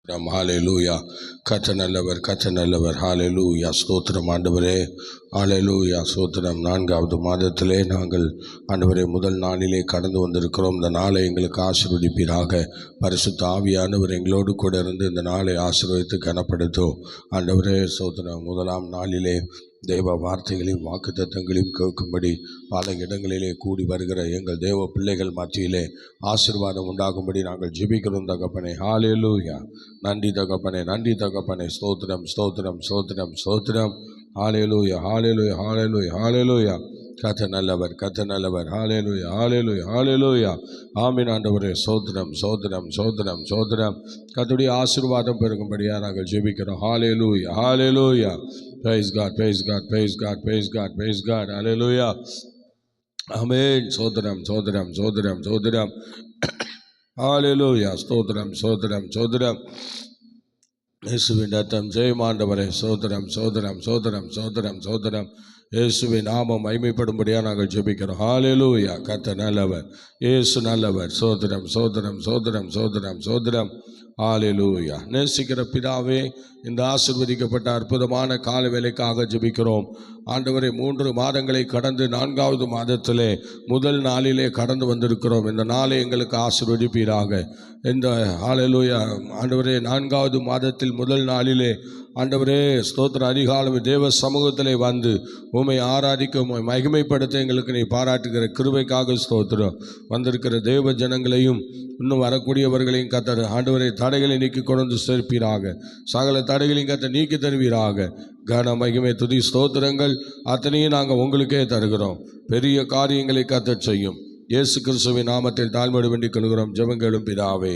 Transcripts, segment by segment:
ஹalleluya. கர்த்தர் நல்லவர். ஹalleluya. ஸ்தோத்திரம் ஆண்டவரே. ஹalleluya. ஸ்தோத்திரம். 4வது மாதத்திலே நாங்கள் ஆண்டவரே முதல் நாளிலே கடந்து வந்திருக்கிறோம். இந்த நாளை எங்களுக்கு ஆசீர்வதிப்பீராக. பரிசுத்த ஆவியானவர் எங்களோடு கூட இருந்து இந்த நாளை ஆசீர்வதித்து கனப்படுத்தும் ஆண்டவரே. ஸ்தோத்திரம். முதலாம் நாளிலே தேவ வார்த்தைகளையும் வாக்குத்தத்தங்களையும் கேட்கும்படி பல இடங்களிலே கூடி வருகிற எங்கள் தேவ பிள்ளைகள் மத்தியிலே ஆசீர்வாதம் உண்டாகும்படி நாங்கள் ஜெபிக்கிறோம் தகப்பனே. ஹalleluya. நன்றி தகப்பனே, நன்றி தகப்பனே. ஸ்தோத்திரம் ஸ்தோத்திரம் ஸ்தோத்திரம் ஸ்தோத்திரம். ஹalleluya ஹalleluya ஹalleluya ஹalleluya. கர்த்தர் நல்லவர். ஹalleluya ஹalleluya ஹalleluya. ஆமென் ஆண்டவரே. ஸ்தோத்திரம் ஸ்தோத்திரம் ஸ்தோத்திரம் ஸ்தோத்திரம். கர்த்தருடைய ஆசீர்வாதம் பெருகும்படியாக நாங்கள் ஜெபிக்கிறோம். ஹalleluya ஹalleluya. Praise God, praise God, praise God, praise God, praise God. Hallelujah. Amen. Sodram, sodram, sodram, sodram. Hallelujah. Sodram, sodram, sodram. இயேசுவின் ரத்தம் ஜெயமாண்டவரே. சோதரம் சோதரம் சோதரம் சோதரம் சோதரம். இயேசுவின் நாமம் மகிமைப்படும்படியாக நாங்கள் ஜெபிக்கிறோம். ஹalleluya. கர்த்தர் நல்லவர், இயேசு நல்லவர். சோதரம் சோதரம் சோதரம் சோதரம் சோதரம். ஹalleluya. நேசிக்கிற பிதாவே, இந்த ஆசீர்வதிக்கப்பட்ட அற்புதமான கால வேளைக்காக ஜெபிக்கிறோம் ஆண்டவரே. 3 மாதங்களை கடந்து 4வது மாதத்திலே முதல் நாளிலே கடந்து வந்திருக்கிறோம். இந்த நாளை எங்களுக்கு ஆசீர்வதிப்பீராக. இந்த ஹalleluya ஆண்டவரே 4வது மாதத்தில் முதல் நாளிலே ஆண்டவரே ஸ்தோத்திர அதிகாலம் தேவ சமூகத்திலே வந்து உம்மை ஆராதிக்க உம்மை மகிமைப்படுத்த எங்களுக்கு நீ பாராட்டுகிற கிருபைக்காக ஸ்தோத்திரம். வந்திருக்கிற தேவ ஜனங்களையும் இன்னும் வரக்கூடியவர்களையும் கர்த்தர் ஆண்டவரே தடைகளை நீக்கி கொண்டு சேர்ப்பீராக. சகல தடைகளையும் கர்த்தர் நீக்கி தருவீராக. கன மகிமை துதி ஸ்தோத்திரங்கள் அத்தனையும் நாங்கள் உங்களுக்கே தருகிறோம். பெரிய காரியங்களை கர்த்தர் செய்யும். இயேசு கிறிஸ்துவின் நாமத்தில் தாழ்மையோடு வேண்டிக் கொள்கிறோம் ஜெபங்களும் பிதாவே.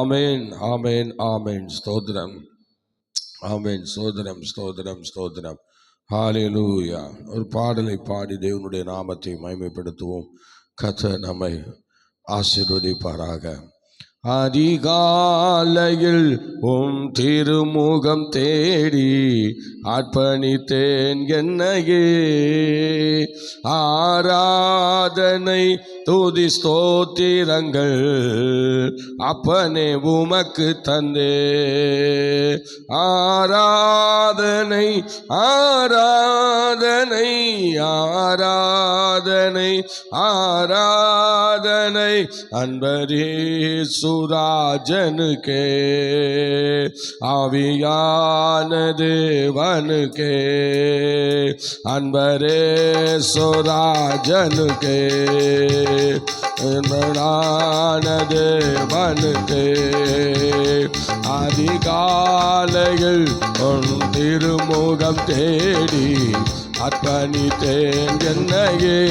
ஆமேன் ஆமேன் ஆமேன். ஸ்தோத்திரம். ஆமேன். ஸ்தோத்திரம் ஸ்தோத்திரம் ஸ்தோத்திரம். ஹalleluya. ஒரு பாடலை பாடி தேவனுடைய நாமத்தை மகிமைப்படுத்துவோம். கர்த்தர் நம்மை ஆசீர்வதிப்பாராக. அதிகாலையில் உம் திருமுகம் தேடி அர்ப்பணித்தேன் என்னையே. ஆராதனை துதி ஸ்தோத்திரங்கள் அப்பனே உமக்கு தந்தே. ஆராதனை ஆராதனை ஆராதனை ஆராதனை அன்பரே சுராஜனுக்கே, ஆவியான தேவனுக்கே. அன்பரே சுராஜனுக்கே, அன்பரான தேவனுக்கே. அதிகாலையில் உன் திருமுகம் தேடி அர்ப்பணித்தேன் என்னையே.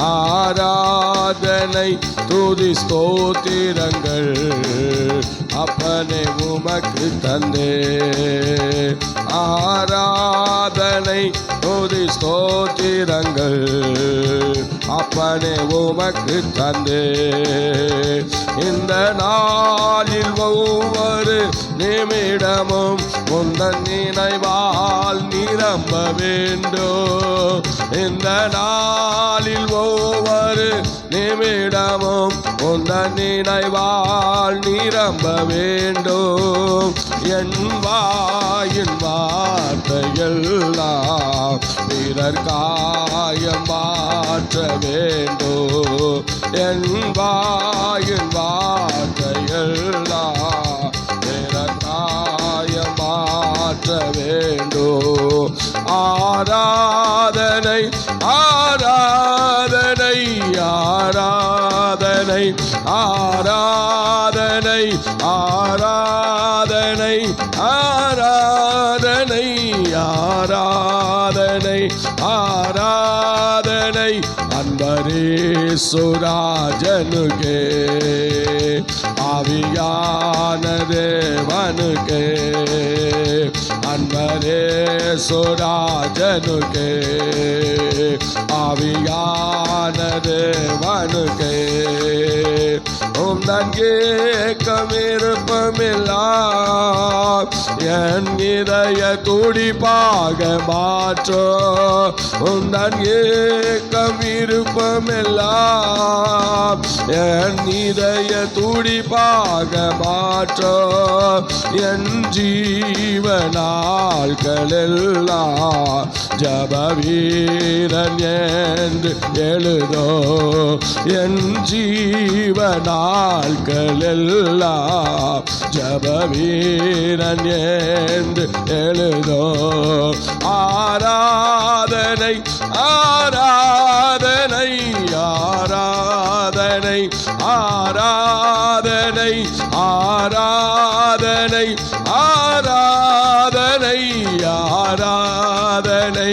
ஆராதனை துதி ஸ்தோத்திரங்கள் அப்பனே உமக்கு தந்தே. ஆராதனை துதி ஸ்தோத்திரங்கள் அப்பனே உமக்கு தந்தே. இந்த நாளில் ஒவ்வொரு நிமிடமும் உந்தன் நினைவால் நிரம்ப வேண்டும். இந்த நாளில் ஒவ்வொரு நிமிடமும் உந்தன் நினைவால் நிரம்ப வேண்டும். என் வாயின் வார்த்தையெல்லாம் பிறர் காயம் மாற்ற வேண்டும். என் வாயின் வார்த்தையெல்லாம் பிறர் காயம் மாற்ற வேண்டும். ஆராதனை ஆராதனை ஆராதனை ஆராதனை ஆராதனை ஆராதனை ஆராதனை ஆராதனை அன்பரே சுராஜனுக்கே, ஆவியான தேவனுக்கே. அன்பரே சுராஜனுக்கே, ஆவியான தேவனுக்கே. உந்தன் ஏக்கம் விருப்பமெல்லாம் என் இதய துடிப்பாக மாற்றோ. உந்தன் ஏக்கம் விருப்பமெல்லாம் என் இதய துடிப்பாக மாற்றோ. என் ஜீவனாள்களெல்லாம் ஜப வீரன் என்று எழுதோ. என் ஜீவனாள்களெல்லாம் ஜப வீரன் என்று எழுதோ. ஆராதனை ஆராதனை ஆராதனை ஆராதனை ஆராதனை ஆராதனை ஆராதனை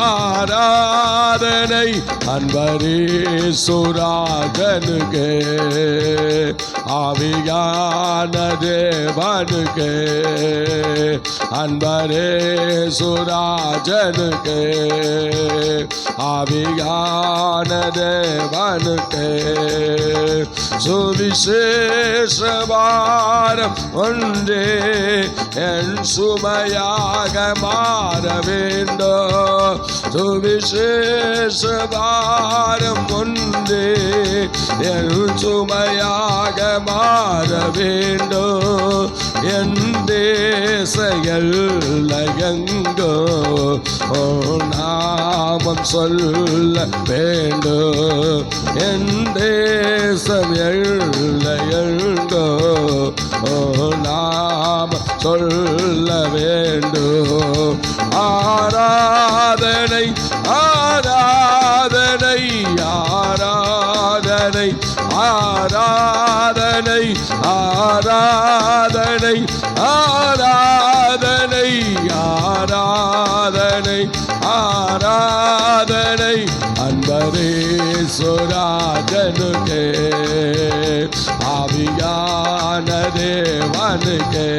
ஆராதனை அன்பரேசுராஜனுக்கே ஆவியான தேவனுக்கே. அன்பரேசுராஜனுக்கே ஆவியான தேவனுக்கே. சுவிசேஷவாரம் ஒன்றே என் சுமையாக மாற வேண்டும். சுவிசேஷவாரம் ஒன்றே என் சுமையாக மாற வேண்டும். என் தேச எல்லையெங்கோ நாமம் சொல்ல வேண்டும். என் தேசம் எல்லையெங்கோ நாமம் சொல்ல வேண்டும். ஆராதனை ஆராதனை ஆராதனை ஆராதனை ஆராதனை ஆராதனை ஆராதனை ஆராதனை அன்பரேசுராஜனுக்கே ஆவியான தேவனுக்கே.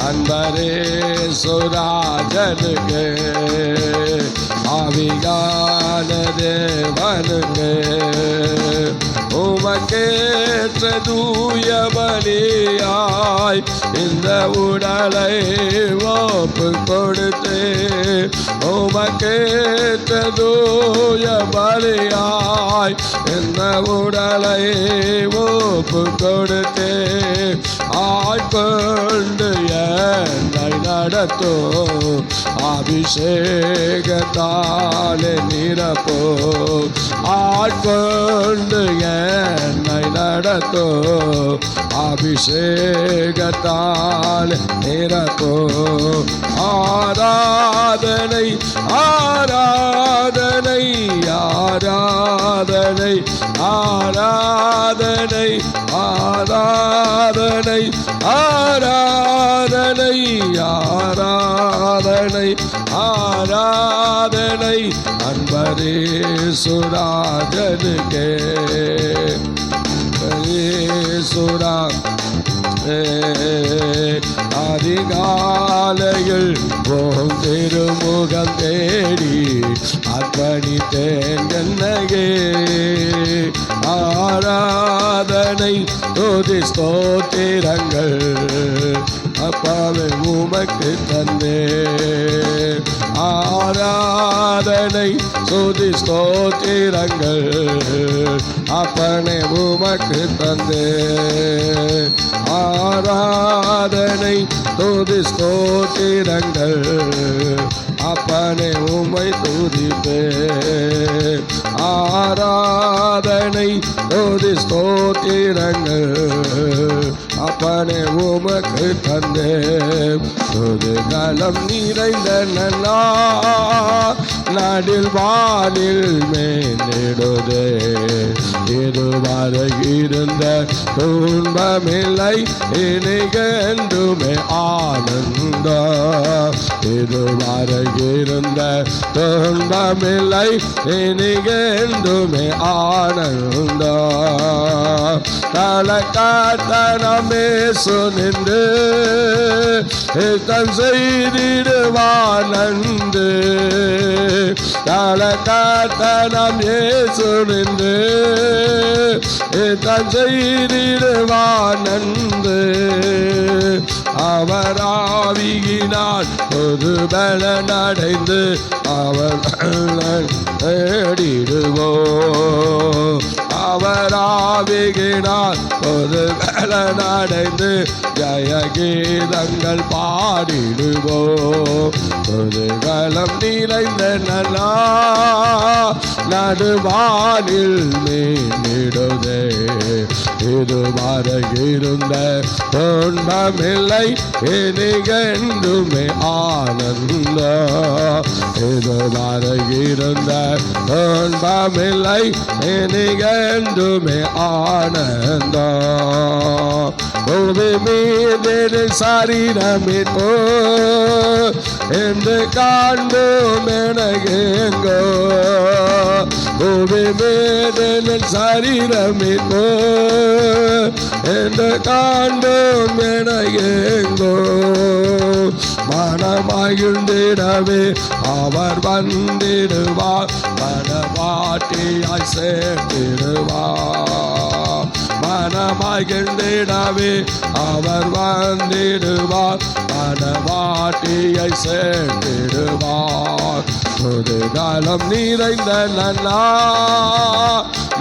அன்பரேசுராஜனுக்கே ஆவியான தேவனுக்கே. உமக்கேற்ற தூய பலியாய் இந்த உடலை ஒப்பு கொடுத்தே. உமக்கேற்ற தூய பலியாய் இந்த உடலை ஒப்பு கொடுத்தே. ஆட்கொண்டு என்னை நடத்தோ. அபிஷேகத்தாலே நிரப்போ. ஆட்கொண்டு என்னை நடத்தோ. அபிஷேகத்தால் நிரப்போ. ஆராதனை ஆராதனை ஆராதனை ஆராதனை ஆராதனை ஆராதனை ஆராதனை ஆராதனை அன்பரேசுராஜனுக்கே சுரா. அதிகாலையில் போம் திருமுகம் தேடி அர்ப்பணித்தேன் என்னையே. ஆராதனை துதி ஸ்தோத்திரங்கள் அப்பாவை உமக்கு தந்தே. ஆராதனை துதி ஸ்தோத்திரங்கள் அப்பனை உமக்கு தந்தே. ஆராதனை துதி ஸ்தோத்திரங்கள் அப்பனை உமை துதிப்பே. ஆராதனை துதி ஸ்தோத்திரங்கள் அப்பனை உமக்கு தந்தே. துதிகளம் நிறைந்த நன்னா நாடில் வானில் மேலிடுதே. இதுவரை இருந்த துன்பமில்லை இனிகென்றுமே ஆனந்தம். இதுவரை இருந்த துன்பமில்லை இனிகென்றுமே ஆனந்தம். தலக்காட்டனமே சுனின்று தன் செய்திடுவான் நன்று. தலக்காட்டனம் ஏசு நின்று தான் செய்திடுவான் என்று அவர் ஆவியினால் ஒரு பலன் அடைந்து அவர் தேடிடுவோம். அவர் ஆவியினால் ஒரு பலன் அடைந்து ஜய கீதங்கள் பாடிடுவோம். புதுகலம் நிறைந்த நல்லா நடுவானில் மீனிடுதே. இதுவரை இருந்த துன்பமில்லை இனிகென்றுமே ஆனந்த. இதுவரை இருந்த துன்பமில்லை இனிகென்றுமே ஆனந்த. பூமி மீது சரீரமிப்போ என்று காண்போம் எனகெங்கோ. பூமி மீது சரீரமிப்போ என்று காண்போம் எனகெங்கோ. மனமகிழ்ந்திடவே அவர் வந்திடுவார், மனவாட்டியாய் சேர்த்திடுவார். மனமகிழ்ந்திடவே அவர் வந்திடுவார், மனவாட்டியை சேர்த்திடுவார். புதுகாலம் நிறைந்த நன்னா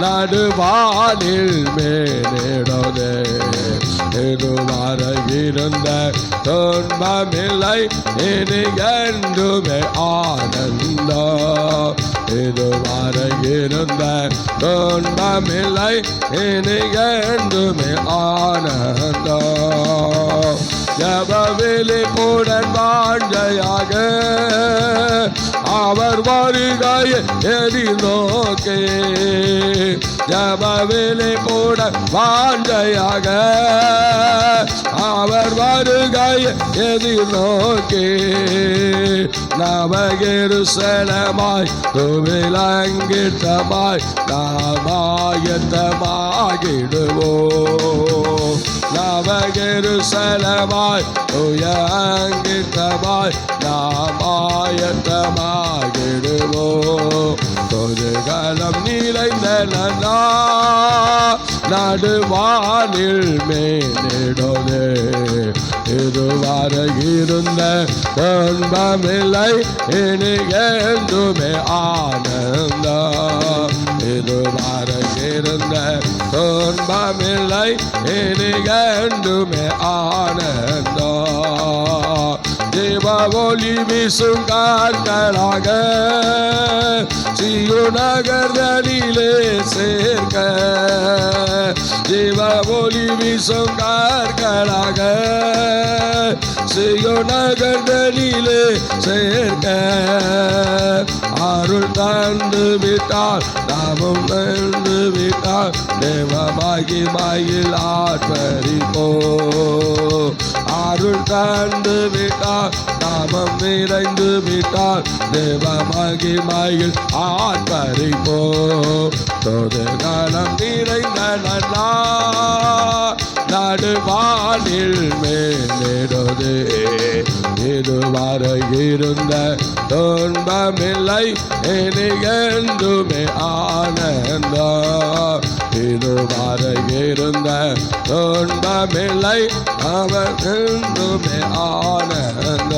நடுவானில் மேலிடுதே. இதுவரை இருந்த துன்பமில்லை இனிகென்றுமே ஆனந்த. இதுவரை இருந்த துன்பமில்லை இனிகென்றுமே ஆனந்த. ஜபவிலி புடன் வாஞ்சையாக அவர் வருகையை எதிர்நோக்கே. ஜபவிலி புடன் வாஞ்சையாக அவர் வருகையை எதிர்நோக்கே. நவயெருசலேமாய் துவிலங்கிட்டமாய் நாமாயத்தமாகிடுவோம். நவயெருசலேமாய் துயங்கிட்டமாய் நாமாயத்தமாகிடுவோம். புதுகலம் நிறைந்த நன்னா நடுவானில் மேலிடுதே. இதுவரை இருந்த துன்பமில்லை இனிகென்றுமே ஆனந்த. இதுவரை இருந்த துன்பமில்லை இனிகென்றுமே ஆனந்த. தேவ ஒளி வீசும் கார்களாக சீயோன் நகர்தனிலே சேர்க்க. தேவ ஒளி வீசும் கார்களாக சீயோன் நகர்தனிலே சேர்க்க. அருள் தந்து விட்டார் நாமும் தந்து விட்டார் தேவ மகிமையில் ஆர்ப்பரிப்போ. அருள் தந்து விட்டார் நாமம் நிறைந்து விட்டார் தேவ மகிமையில் ஆர்ப்பரிப்போ. புதுகாலம் நிறைந்த நன்னா நடுவானில் மேலிடுதே. இதுவரை இருந்த துன்பமில்லை இனிகென்றுமே ஆனந்த. இதுவரை இருந்த துன்பமில்லை அவர் என்றுமே ஆனந்த.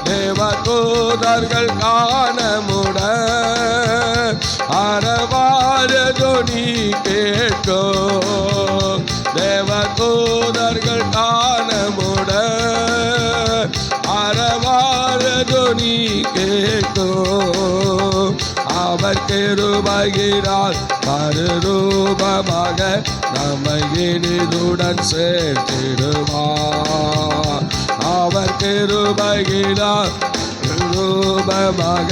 தேவதூதர்கள் காணமுட அரவார ஜொனி கேட்கோ. தேவதூதர்கள் காணமுட அரவார ஜொனி கேட்கோ. அவர் கிருபையினால் மறுரூபமாக நம்மை இனிதுடன் சேர்த்திடுவார். அவர் கிருபையினால் ரூபமாக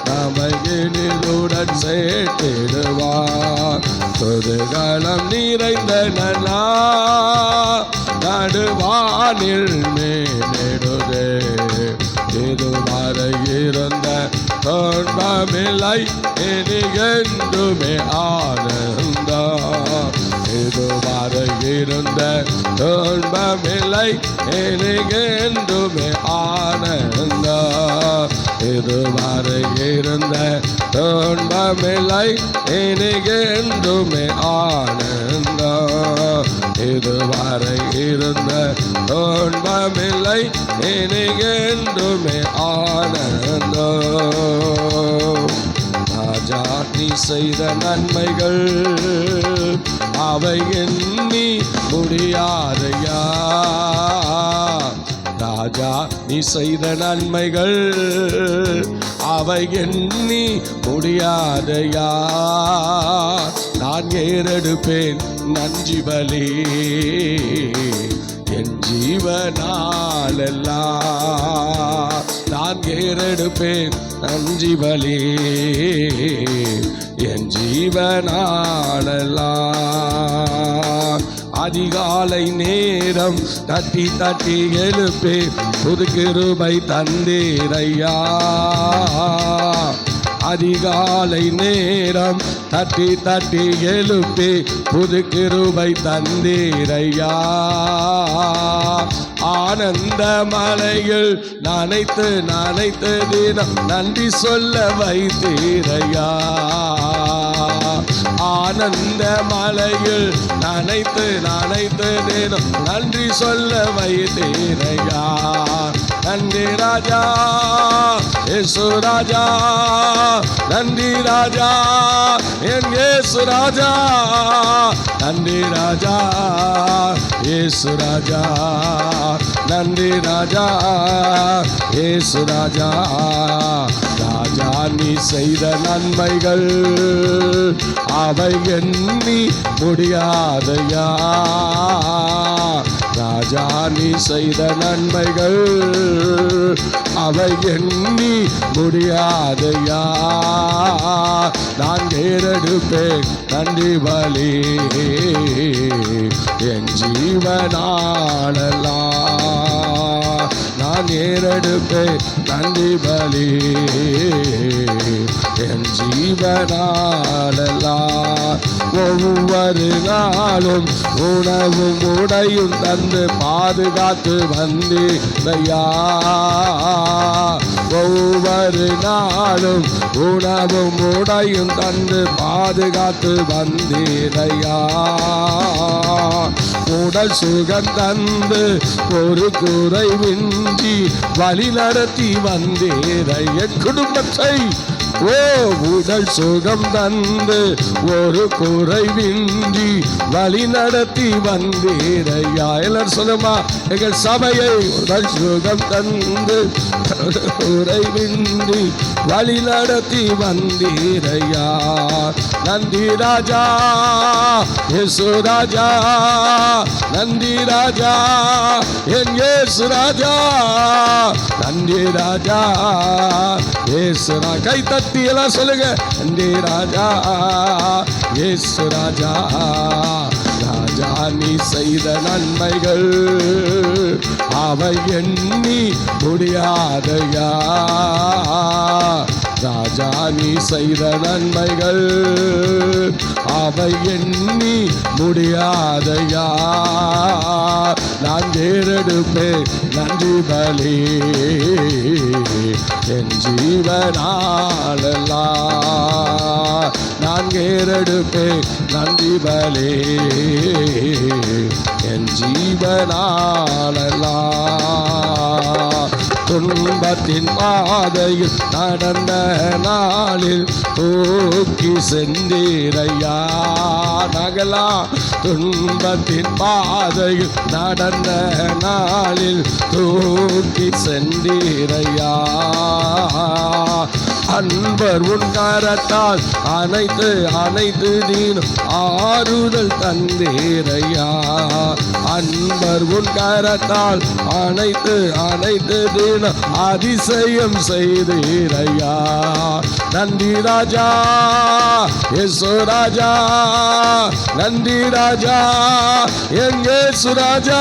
நம்மை இனிதுடன் சேர்த்திடுவார். புதுகாலம் நிறைந்த நன்னா நடுவானில் மேலிடுதே. இதுவரை இருந்த துன்பமில்லை இனிகென்றுமே ஆனந்த. இதுவரை இருந்த துன்பமில்லை எனக்கு என்றுமே ஆனந்தம். இதுவரை இருந்த துன்பமில்லை எனக்கு என்றுமே ஆனந்தம். இதுவரை இருந்த துன்பமில்லை எனக்கு என்றுமே ஆனந்தம். ராஜா நீ செய்த நன்மைகள் அவை எண்ணி முடியாதையா. ராஜா நீ செய்த நன்மைகள் அவை எண்ணி முடியாதையா. நான் ஏறெடுப்பேன் நன்றி பலி என் ஜீவனாலெல்லாம். நான் ஏறெடுப்பேன் நன்றி பலி என் ஜீவனாலெல்லாம். அதிகாலை நேரம் தட்டி தட்டி எழுப்பே புது கிருபை தந்தீரையா. அதிகாலை நேரம் தட்டி தட்டி எழுப்பி புது கிருபை தந்தீரையா. ஆனந்த மலையில் நனைத்து நனைத்து தினம் நன்றி சொல்ல வைத்தீரையா. ஆனந்த மலையில் நனைத்து நனைத்து தினம் நன்றி சொல்ல வைத்தீரையா. நன்றி ராஜா இயேசு ராஜா, நன்றி ராஜா என் இயேசு ராஜா. நன்றி ராஜா இயேசு ராஜா, நன்றி ராஜா இயேசு ராஜா. ராஜா நீ செய்த நன்மைகள் அவை எண்ணி முடியாதையா. ராஜா நீ செய்த நன்மைகள் அவை எண்ணி முடியாதையா. நான் ஏறெடுப்பேன் நன்றி பலி என் ஜீவனாலெல்லாம். நான் ஏறெடுப்பேன் நன்றி பலி என் ஜீவனாலெல்லாம். ஒவ்வொரு நாளும் உணவும் உடையும் தந்து பாதுகாத்து வந்தீரையா. ஒவ்வொரு நாளும் உணவும் உடையும் தந்து பாதுகாத்து வந்தீரையா. உடல் சுகம் தந்து ஒரு குறைவின்றி வழி நடத்தி வந்தீரைய குடும்பத்தை. ஓ உடல் சுகம் தந்து ஒரு குறைவின்றி வழி நடத்தி வந்தீரையா. எல்லாரும் சொல்லுமா எங்கள் சபையை உடல் சுகம் தந்து குறைவின்றி வழி நடத்தி வந்தீரையா. நன்றி ராஜா இயேசு ராஜா, நன்றி ராஜா என் இயேசு ராஜா. நன்றி ராஜா இயேசு ராஜா. கை தட்டி எல்லாம் சொல்லுங்க நன்றி ராஜா இயேசு ராஜா. ராஜா நீ செய்த நன்மைகள் அவை எண்ணி முடியாதையா. ராஜா நீ செய்த நன்மைகள் அவை எண்ணி முடியாதையா. நான் ஏறெடுப்பேன் நன்றி பலி என் ஜீவனாலெல்லாம். நான் ஏறெடுப்பேன் நன்றி பலி என் ஜீவனாலெல்லாம். துன்பத்தின் பாதையில் நடந்த நாளில் தூக்கி சென்றீரையா. நகலா துன்பத்தின் பாதையில் நடந்த நாளில் தூக்கி சென்றீரையா. அன்பர் உன் கரத்தால் அனைத்து அனைத்து தீனும் ஆறுதல் தந்தீரையா. அன்பர் உன் கரத்தால் அனைத்து அனைத்து தீனும் அதிசயம் செய்தீரையா. நன்றி ராஜா இயேசு ராஜா, நன்றி ராஜா என் இயேசு ராஜா,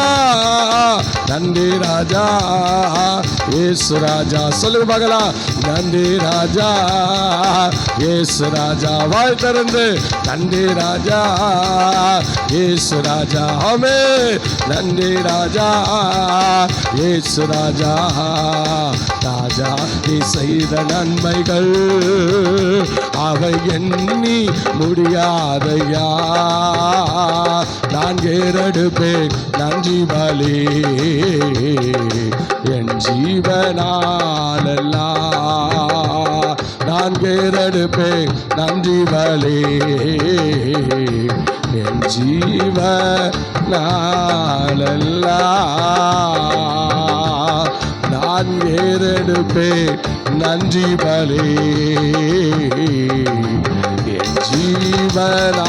நன்றி ராஜா இயேசு ராஜா. சொல்லுங்க பார்க்கலாம். நன்றி ராஜா இயேசு ராஜா. வாய் திறந்து நன்றி ராஜா இயேசு ராஜா. ஆமே நன்றி ராஜா இயேசு ராஜா. ராஜா நீ செய்த நன்மைகள் அவை எண்ணி முடியாதையா. நான் ஏறெடுப்பேன் நன்றி பலி என் ஜீவனாலெல்லாம். நான் ஏறெடுப்பேன் நன்றி பலி என் ஜீவனாலெல்லாம். நான் ஏறெடுப்பேன் நன்றி பலி என் ஜீவனாலெல்லாம்.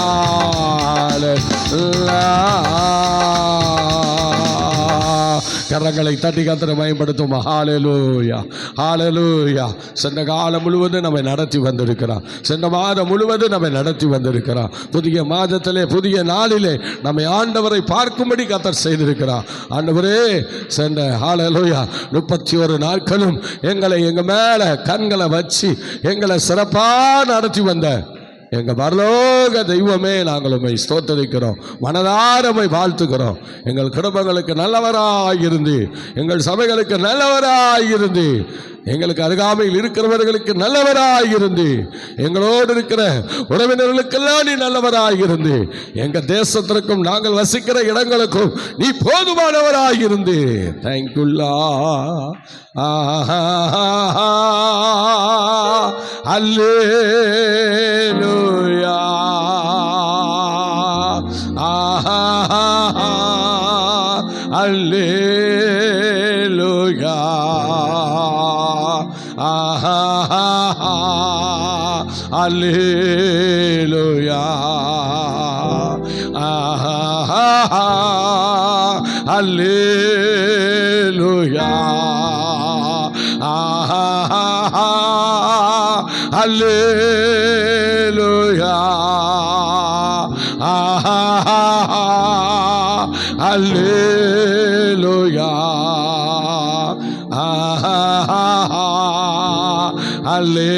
கரங்களை தட்டி கர்த்தரை மகிமைப்படுத்தும். ஹல்லேலூயா ஹல்லேலூயா. சென்ற காலம் முழுவதும் நம்மை நடத்தி வந்திருக்கிறார். சென்ற மாதம் முழுவதும் நம்மை நடத்தி வந்திருக்கிறார். புதிய மாதத்திலே புதிய நாளிலே நம்மை ஆண்டவரை பார்க்கும்படி கர்த்தர் செய்திருக்கிறார். ஆண்டவரே சென்ற ஹல்லேலூயா 31 நாட்களும் எங்களை எங்க மேல கண்களை வச்சு எங்களை சிறப்பாக நடத்தி வந்த எங்க பரலோக தெய்வமே, நாங்கள் உம்மை ஸ்தோத்திரிக்கிறோம், மனதார உம்மை வாழ்த்துக்கிறோம். எங்கள் குடும்பங்களுக்கு நல்லவராயிருந்து, எங்கள் சபைகளுக்கு நல்லவராயிருந்து, எங்களுக்கு அருகாமையில் இருக்கிறவர்களுக்கு நல்லவராயிருந்து, எங்களோடு இருக்கிற உறவினர்களுக்கெல்லாம் நீ நல்லவராயிருந்து, எங்க தேசத்திற்கும் நாங்கள் வசிக்கிற இடங்களுக்கும் நீ போதுமானவராயிருந்து. தேங்க்யூல்லா. அல்லேலூயா அல்லேலூயா அல்லேலூயா அல்லேலூயா அல்லேலூயா அல்லேலூயா அல்லே.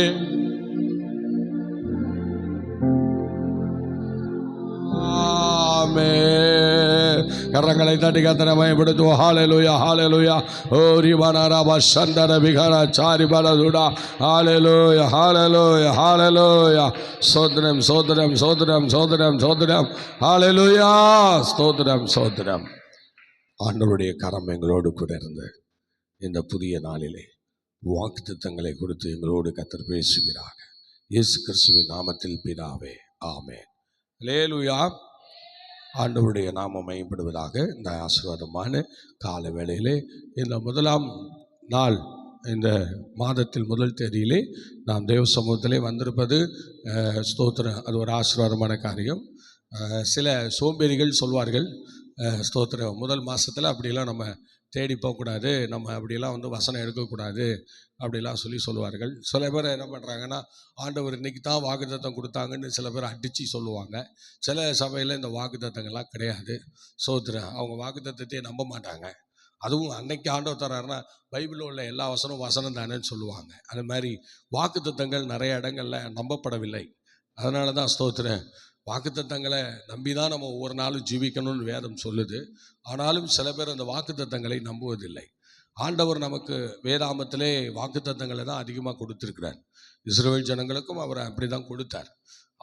கரங்களை தட்டி கர்த்தரை மகிமைப்படுத்துவோம். ஹல்லேலூயா ஹல்லேலூயா. ஓ ரிபனரப சந்தர விகர சாரிபலதுடா. ஹல்லேலூயா ஹல்லேலூயா ஹல்லேலூயா. ஸ்தோத்திரம் ஸ்தோத்திரம் ஸ்தோத்திரம் ஸ்தோத்திரம் ஸ்தோத்திரம். ஹல்லேலூயா ஸ்தோத்திரம் ஸ்தோத்திரம். ஆண்டவருடைய கரம் எங்களோடு கூட இருந்து இந்த புதிய நாளிலே வாக்குத்தத்தங்களை கொடுத்து எங்களோடு கர்த்தர் பேசுகிறார். இயேசு கிறிஸ்துவின் நாமத்தில் பிதாவே, ஆமென். அல்லேலூயா. ஆண்டவருடைய நாமம் மகிமைப்படுவதாக. இந்த ஆசீர்வாதமான கால வேளையிலே இந்த முதலாம் நாள், இந்த மாதத்தில் முதல் தேதியிலே நாம் தேவ சமூகத்திலே வந்திருப்பது ஸ்தோத்திரம், அது ஒரு ஆசீர்வாதமான காரியம். சில சோம்பேறிகள் சொல்வார்கள், ஸ்தோத்திரம் முதல் மாதத்தில் அப்படிலாம் நம்ம தேடி போகக்கூடாது, நம்ம அப்படிலாம் வசனம் எடுக்கக்கூடாது அப்படிலாம் சொல்லுவார்கள். சில பேர் என்ன பண்ணுறாங்கன்னா, ஆண்டவர் இன்றைக்கி தான் வாக்குத்தத்தம் கொடுத்தாங்கன்னு சில பேர் அடித்து சொல்லுவாங்க. சில சபையில் இந்த வாக்குத்தத்தங்கள்லாம் கிடையாது. ஸ்தோத்திரம், அவங்க வாக்குத்தத்தத்தையே நம்ப மாட்டாங்க. அதுவும் அன்னைக்கு ஆண்டவர் தர்றாருன்னா பைபிளில் உள்ள எல்லா வசனம் தானேன்னு சொல்லுவாங்க. அது மாதிரி வாக்குத்தத்தங்கள் நிறைய இடங்களில் நம்பப்படவில்லை. அதனால தான் ஸ்தோத்திரம், வாக்குத்தத்தங்களை நம்பி தான் நம்ம ஒவ்வொரு நாளும் ஜீவிக்கணும்னு வேதம் சொல்லுது. ஆனாலும் சில பேர் அந்த வாக்குத்தத்தங்களை நம்புவதில்லை. ஆண்டவர் நமக்கு வேதாமத்திலே வாக்குத்தத்தங்களை தான் அதிகமாக கொடுத்திருக்கிறார். இஸ்ரவேல் ஜனங்களுக்கும் அவர் அப்படி தான் கொடுத்தார்.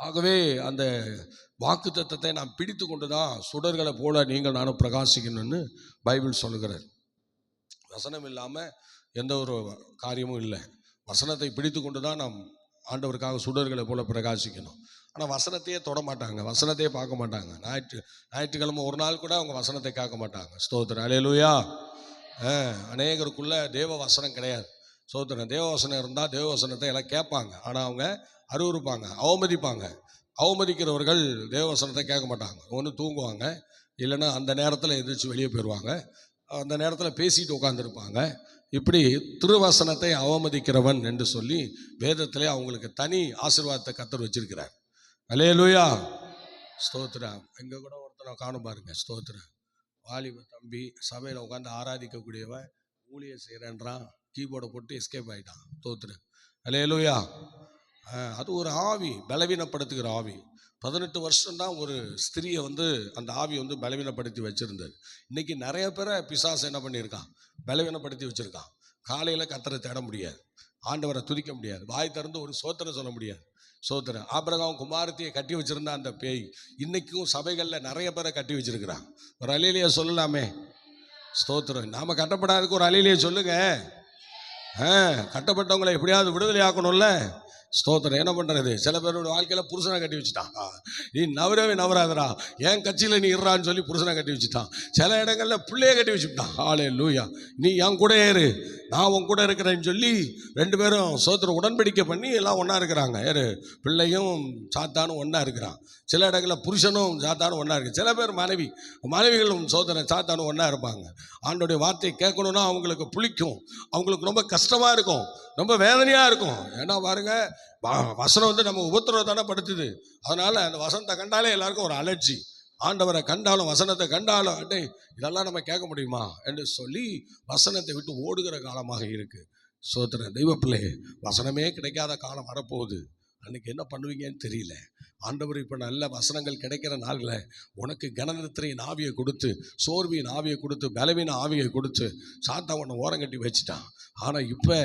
ஆகவே அந்த வாக்குத்தத்தத்தை நாம் பிடித்து கொண்டு தான் சுடர்களை போல நீங்கள் நானும் பிரகாசிக்கணும்னு பைபிள் சொல்லுகிறார். வசனம் இல்லாமல் எந்த ஒரு காரியமும் இல்லை. வசனத்தை பிடித்து கொண்டு தான் நாம் ஆண்டவருக்காக சுடர்களை போல பிரகாசிக்கணும். ஆனால் வசனத்தையே தொட மாட்டாங்க, வசனத்தையே பார்க்க மாட்டாங்க. ஞாயிற்றுக்கிழமை ஒரு நாள் கூட அவங்க வசனத்தை காக்க மாட்டாங்க. ஸ்தோத்திரம் அல்லேலூயா. அநேகருக்குள்ள தேவ வசனம் கிடையாது. ஸ்தோத்திரம், தேவ வசனம் இருந்தால் தேவ வசனத்தை எல்லாம் கேட்பாங்க. ஆனால் அவங்க அருவருப்பாங்க, அவமதிப்பாங்க. அவமதிக்கிறவர்கள் தேவ வசனத்தை கேட்க மாட்டாங்க. ஒன்று தூங்குவாங்க, இல்லைன்னா அந்த நேரத்தில் எந்திரிச்சு வெளியே போயிடுவாங்க. அந்த நேரத்தில் பேசிட்டு உட்காந்துருப்பாங்க. இப்படி திருவசனத்தை அவமதிக்கிறவன் என்று சொல்லி வேதத்திலே அவங்களுக்கு தனி ஆசீர்வாதத்தை கர்த்தர் வச்சிருக்கிறார். அல்லேலூயா, ஸ்தோத்திரம். எங்கே கூட ஒருத்தனை காணும் பாருங்க, ஸ்தோத்திரம். வாலிப தம்பி சபையில் உட்காந்து ஆராதிக்கக்கூடியவன் ஊழியை செய்கிறேன்றான், கீபோர்டை போட்டு எஸ்கேப் ஆகிட்டான். ஸ்தோத்திரம். அல்லேலூயா. அது ஒரு ஆவி, பலவீனப்படுத்துகிற ஆவி. 18 வருஷம்தான் ஒரு ஸ்திரியை அந்த ஆவி பலவீனப்படுத்தி வச்சிருந்தது. இன்னைக்கு நிறைய பேரை பிசாசு என்ன பண்ணியிருக்கான், பலவீனப்படுத்தி வச்சிருக்கான். காலையில் கர்த்தரை தேட முடியாது, ஆண்டவரை துதிக்க முடியாது, வாய் திறந்து ஒரு சோத்திரம் சொல்ல முடியாது. சோத்திரம். ஆபிரகாம் குமாரத்தியை கட்டி வச்சிருந்தா அந்த பேய் இன்னைக்கும் சபைகளில் நிறைய பேரை கட்டி வச்சிருக்கிறான். ஒரு அலையிலேயே சொல்லலாமே, ஸ்தோத்திரம். நாம கட்டப்படாததுக்கு ஒரு அலையிலேயே சொல்லுங்க. கட்டப்பட்டவங்களை எப்படியாவது விடுதலை ஆக்கணும்ல. ஸ்தோத்திரம். என்ன பண்ணுறது, சில பேரோட வாழ்க்கையில் புருஷனை கட்டி வச்சுட்டான். நீ நவரவே நவராதரா, என் கட்சியில் நீ இருறான்னு சொல்லி புருஷனை கட்டி வச்சுட்டான். சில இடங்களில் பிள்ளைய கட்டி வச்சுட்டான். ஹல்லேலூயா. நீ என் கூட ஏறு, நான் உன் கூட இருக்கிறேன்னு சொல்லி 2 பேரும் ஸ்தோத்திரம் உடன்படிக்கை பண்ணி எல்லாம் ஒன்றா இருக்கிறாங்க. யாரு, பிள்ளையும் சாத்தானும் ஒன்றா இருக்கிறான். சில இடங்களில் புருஷனும் சாத்தானும் ஒன்றா இருக்கு. சில பேர் மனைவிகளும் ஸ்தோத்திரம் சாத்தானும் ஒன்றா இருப்பாங்க. ஆண்டோடைய வார்த்தையை கேட்கணுன்னா அவங்களுக்கு புளிக்கும், அவங்களுக்கு ரொம்ப கஷ்டமாக இருக்கும், ரொம்ப வேதனையாக இருக்கும். ஏன்னா பாருங்க, வசனம் நம்ம உபத்திரவம் தானே படுத்துது. அதனால அந்த வசனத்தை கண்டாலே எல்லாருக்கும் ஒரு அலர்ஜி. ஆண்டவரை கண்டாலும் வசனத்தை கண்டாலும் அட்டே இதெல்லாம் நம்ம கேட்க முடியுமா என்று சொல்லி வசனத்தை விட்டு ஓடுகிற காலமாக இருக்கு. சோத்திர தெய்வ பிள்ளை, வசனமே கிடைக்காத காலம் வரப்போகுது. அன்னைக்கு என்ன பண்ணுவீங்கன்னு தெரியல. ஆண்டவர் இப்போ நல்ல வசனங்கள் கிடைக்கிற நாளில் உனக்கு கனநித்திரையின் ஆவியை கொடுத்து, சோர்வியின் ஆவியை கொடுத்து, பலவீன ஆவியை கொடுத்து சாத்தான் உன்னை ஓரங்கட்டி வச்சுட்டான். ஆனால் இப்போ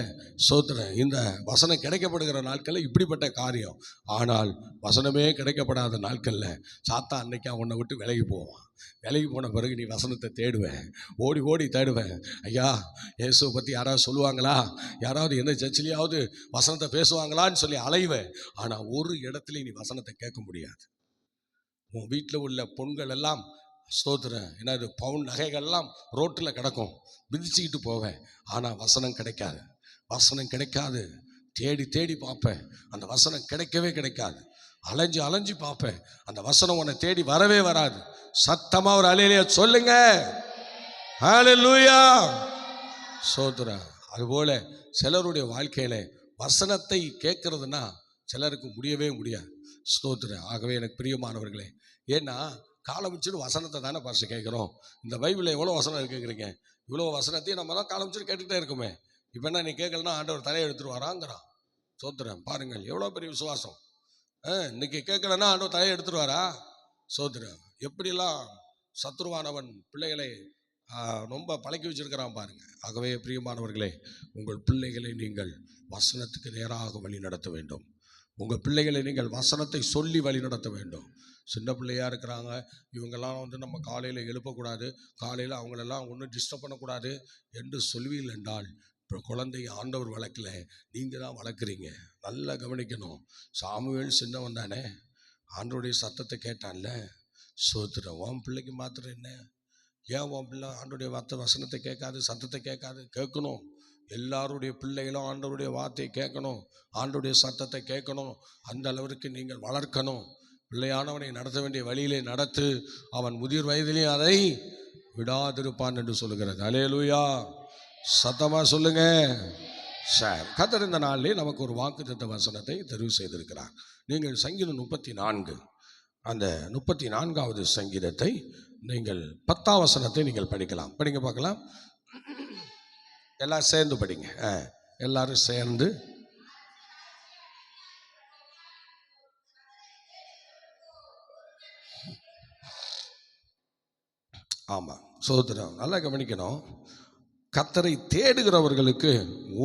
சோத்திரம், இந்த வசனம் கிடைக்கப்படுகிற நாட்களில் இப்படிப்பட்ட காரியம். ஆனால் வசனமே கிடைக்கப்படாத நாட்களில் சாத்தான் அன்னைக்கு உன்னை விட்டு விலகி போவான். விலகி போன பிறகு நீ வசனத்தை தேடுவேன், ஓடி ஓடி தேடுவேன். ஐயா, இயேசுவை பற்றி யாராவது சொல்லுவாங்களா, யாராவது எந்த சர்ச்சிலையாவது வசனத்தை பேசுவாங்களான்னு சொல்லி அலைவேன். ஆனால் ஒரு இடத்துல நீ வசனத்தை கேட்க முடியாது. உன் வீட்டில் உள்ள பொண்கள் எல்லாம் ஸ்தோத்திரம், என்னது பவுன் நகைகள்லாம் ரோட்டில் கிடக்கும், மிதிச்சுக்கிட்டு போவேன். ஆனால் வசனம் கிடைக்காது, வசனம் கிடைக்காது. தேடி தேடி பார்ப்பேன், அந்த வசனம் கிடைக்கவே கிடைக்காது. அலைஞ்சு அலைஞ்சு பார்ப்பேன், அந்த வசனம் உன்னை தேடி வரவே வராது. சத்தமாக ஒரு அல்லேலூயா சொல்லுங்க. ஹல்லேலூயா, ஸ்தோத்திரம். அதுபோல சிலருடைய வாழ்க்கையில வசனத்தை கேட்கறதுன்னா சிலருக்கு முடியவே முடியாது. ஸ்தோத்திரம். ஆகவே எனக்கு பிரியமானவர்களே, ஏன்னா காலமிச்சுன்னு வசனத்தை தானே பாச கேட்குறோம். இந்த பைபிளில் எவ்வளோ வசனம் கேட்குறீங்க, இவ்வளோ வசனத்தையும் நம்ம தான் காலமிச்சுன்னு கேட்டுக்கிட்டே இருக்குமே. இப்போ என்ன, நீ கேட்கலன்னா ஆண்டவர் தலையை எடுத்துட்டு வராங்கிறான். ஸ்தோத்திரம். பாருங்கள் எவ்வளோ பெரிய விசுவாசம். இன்னைக்கு கேட்கலன்னா ஆண்டவர் தலையை எடுத்துட்டு வரா. ஸ்தோத்திரம். எப்படிலாம் சத்ருவானவன் பிள்ளைகளை ரொம்ப பழக்கி வச்சிருக்கிறான் பாருங்க. ஆகவே பிரியமானவர்களே, உங்கள் பிள்ளைகளை நீங்கள் வசனத்துக்கு நேராக வழி நடத்த வேண்டும். உங்கள் பிள்ளைகளை நீங்கள் வசனத்தை சொல்லி வழி நடத்த வேண்டும். சின்ன பிள்ளையாக இருக்கிறாங்க, இவங்கெல்லாம் நம்ம காலையில் எழுப்பக்கூடாது, காலையில் அவங்களெல்லாம் ஒன்றும் டிஸ்டர்ப் பண்ணக்கூடாது என்று சொல்வீர்கள் என்றால் இப்போ குழந்தை ஆண்டவர் வளர்க்கல, நீங்கள் தான் வளர்க்குறீங்க. நல்லா கவனிக்கணும். சாமுவேல் சின்னவன் தானே, ஆண்டவருடைய சத்தத்தை கேட்டான்ல. சோத்திரம். உன் பிள்ளைக்கு மாத்திரம் என்ன, ஏன் உன் பிள்ளை ஆண்டோடைய வார்த்தை வசனத்தை கேட்காது, சத்தத்தை கேட்காது? கேட்கணும். எல்லாருடைய பிள்ளைகளும் ஆண்டவருடைய வார்த்தையை கேட்கணும், ஆண்டவருடைய சத்தத்தை கேட்கணும். அந்த அளவிற்கு நீங்கள் வளர்க்கணும். பிள்ளையானவனை நடத்த வேண்டிய வழியிலே நடத்து, அவன் முதிர் வயதிலேயும் அதை விடாதிருப்பான் என்று சொல்லுகிறது. அல்லேலூயா, சத்தமாக சொல்லுங்க. சார், கர்த்தர் இந்த நாளிலே நமக்கு ஒரு வாக்குத்தத்த வசனத்தை தெரிவு செய்திருக்கிறார். நீங்கள் சங்கீதம் 34, அந்த 34வது சங்கீதத்தை நீங்கள் 10ஆம் வசனத்தை நீங்கள் படிக்கலாம். படிங்க பார்க்கலாம். எல்லாரும் சேர்ந்து படிங்க. எல்லாரும் சேர்ந்து. ஆமாம், சோதரம். நல்லா கவனிக்கணும். கர்த்தரை தேடுகிறவர்களுக்கு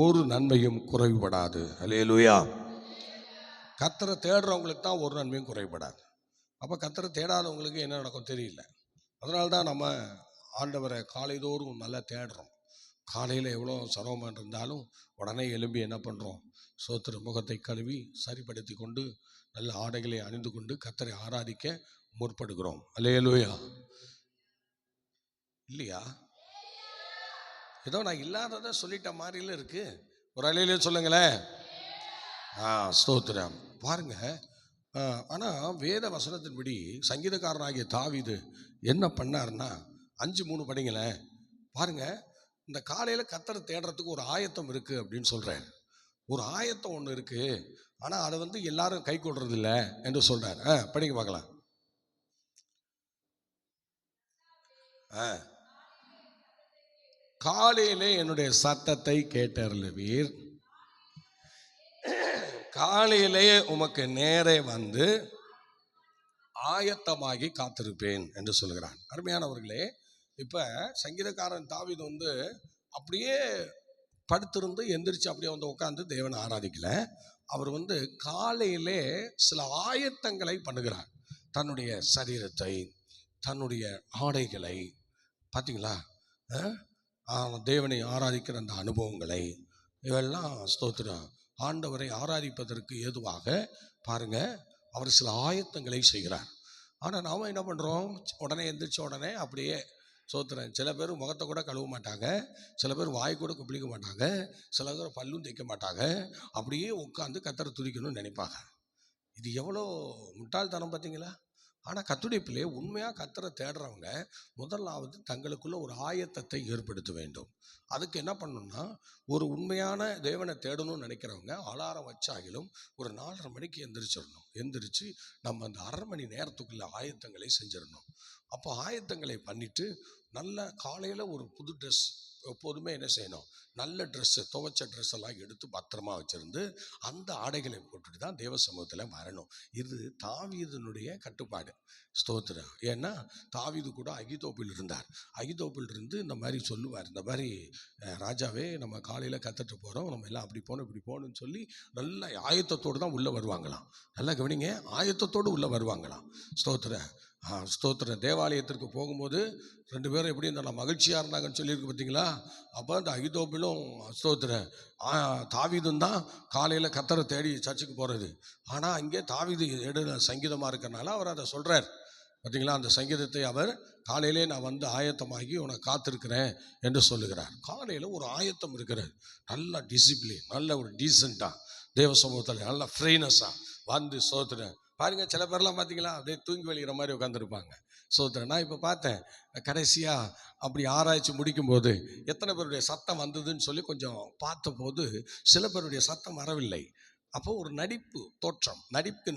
ஒரு நன்மையும் குறைபடாது. அல்லேலூயா. கர்த்தரை தேடுறவங்களுக்கு தான் ஒரு நன்மையும் குறைபடாது. அப்போ கர்த்தரை தேடாதவங்களுக்கு என்ன நடக்கும் தெரியல. அதனால தான் நம்ம ஆண்டவரை காலைதோறும் நல்லா தேடுறோம். காலையில் எவ்வளோ சிரமம் இருந்தாலும் உடனே எழும்பி என்ன பண்ணுறோம், சோத்திர முகத்தை கழுவி சரிப்படுத்தி கொண்டு நல்ல ஆடைகளை அணிந்து கொண்டு கர்த்தரை ஆராதிக்க முற்படுகிறோம். அல்லேலூயா. இல்லையா? ஏதோ நான் இல்லாததை சொல்லிட்ட மாதிரில இருக்கு. ஒரு அல்லேலூயா சொல்லுங்களேன். ஸ்தோத்திரம். பாருங்க, ஆனால் வேத வசனத்தின்படி சங்கீதக்காரனாகிய தாவீது என்ன பண்ணார்னா 5:3 படிங்களேன். பாருங்க, இந்த காலையில் கர்த்தரை தேடுறதுக்கு ஒரு ஆயத்தம் இருக்குது அப்படின்னு சொல்கிறேன். ஒரு ஆயத்தம் ஒன்று இருக்குது, ஆனால் அதை வந்து எல்லாரும் கை கொள்றது இல்லை என்று சொல்கிறார். படிக்க பார்க்கலாம். காலையிலே என்னுடைய சத்தத்தை கேட்டருளுவீர், காலையிலே உமக்கு நேரே வந்து ஆயத்தமாகி காத்திருப்பேன் என்று சொல்கிறான். அருமையானவர்களே, இப்போ சங்கீதக்காரன் தாவீது வந்து அப்படியே படுத்திருந்து எந்திரிச்சு அப்படியே வந்து உட்காந்து தேவனை ஆராதிக்கல. அவர் வந்து காலையிலே சில ஆயத்தங்களை பண்ணுகிறார். தன்னுடைய சரீரத்தை, தன்னுடைய ஆடைகளை, பார்த்தீங்களா, தேவனை ஆராதிக்கிற அந்த அனுபவங்களை, இவெல்லாம் ஸ்தோத்திரம் ஆண்டவரை ஆராதிப்பதற்கு ஏதுவாக பாருங்க, அவர் சில ஆயத்தங்களை செய்கிறார். ஆனால் நாம் என்ன பண்ணுறோம், உடனே எந்திரிச்ச உடனே அப்படியே சோத்திரம். சில பேர் முகத்தை கூட கழுவ மாட்டாங்க, சில பேர் வாய் கூட குப்பிளிக்க மாட்டாங்க, சில பேர் பல்லும் தைக்க மாட்டாங்க, அப்படியே உட்காந்து கர்த்தரை துதிக்கணும்னு நினைப்பாங்க. இது எவ்வளோ முட்டாள்தனம் பார்த்தீங்களா? ஆனால் கர்த்தருடைய பிள்ளை உண்மையாக கர்த்தரை தேடுறவங்க முதலாவது தங்களுக்குள்ள ஒரு ஆயத்தத்தை ஏற்படுத்த வேண்டும். அதுக்கு என்ன பண்ணணும்னா, ஒரு உண்மையான தேவனை தேடணும்னு நினைக்கிறவங்க அலாரம் வச்சாகிலும் ஒரு 4:30 மணிக்கு எந்திரிச்சிடணும். எந்திரிச்சு நம்ம அந்த 1/2 மணி நேரத்துக்குள்ள ஆயத்தங்களை செஞ்சிடணும். அப்போ ஆயத்தங்களை பண்ணிட்டு நல்ல காலையில் ஒரு புது ட்ரெஸ், எப்போதுமே என்ன செய்யணும், நல்ல ட்ரெஸ்ஸு, துவைச்ச ட்ரெஸ் எல்லாம் எடுத்து பத்திரமா வச்சுருந்து அந்த ஆடைகளை போட்டுட்டு தான் தேவ சமூகத்தில் வரணும். இது தாவீதுனுடைய கட்டுப்பாடு. ஸ்தோத்திரம். ஏன்னா தாவீது கூட அகிதோப்பில் இருந்தார். அகிதோப்பில் இருந்து இந்த மாதிரி சொல்லுவார், இந்த மாதிரி ராஜாவே நம்ம காலையில் கத்துட்டு போகிறோம், நம்ம எல்லாம் அப்படி போகணும் இப்படி போகணும்னு சொல்லி நல்ல ஆயத்தத்தோடு தான் உள்ளே வருவாங்களாம். நல்லா கவனிங்க, ஆயத்தத்தோடு உள்ளே வருவாங்களாம். ஸ்தோத்திரம். ஸ்தோத்திரம். தேவாலயத்திற்கு போகும்போது 2 பேரும் எப்படி இருந்தாலும் மகிழ்ச்சியாக இருந்தாங்கன்னு சொல்லியிருக்கு பார்த்தீங்களா? அப்போ அந்த அகிதோப்பிலும் ஸ்தோத்திரம் தாவீதும் தான் காலையில் கர்த்தரை தேடி சர்ச்சுக்கு போகிறது. ஆனால் அங்கே தாவீது எழுத சங்கீதமாக இருக்கிறனால அவர் அதை சொல்கிறார் பார்த்தீங்களா? அந்த சங்கீதத்தை அவர் காலையிலே நான் வந்து ஆயத்தமாகி உனக்கு காத்திருக்கிறேன் என்று சொல்லுகிறார். காலையில் ஒரு ஆயத்தம் இருக்கிறது, நல்ல டிசிப்ளின், நல்ல ஒரு டீசெண்டாக தேவ சமூகத்தில் நல்ல ஃப்ரீனஸாக வந்து ஸ்தோத்திரம். பாருங்க, சில பேர்லாம் பார்த்தீங்களா அப்படியே தூங்கி வலிக்கிற மாதிரி உட்காந்துருப்பாங்க. ஸ்தோத்திரம். நான் இப்போ பார்த்தேன், கடைசியாக அப்படி ஆராய்ச்சி முடிக்கும்போது எத்தனை பேருடைய சத்தம் வந்ததுன்னு சொல்லி கொஞ்சம் பார்த்தபோது சில பேருடைய சத்தம் வரவில்லை. அப்போ ஒரு நடிப்பு தோற்றம்,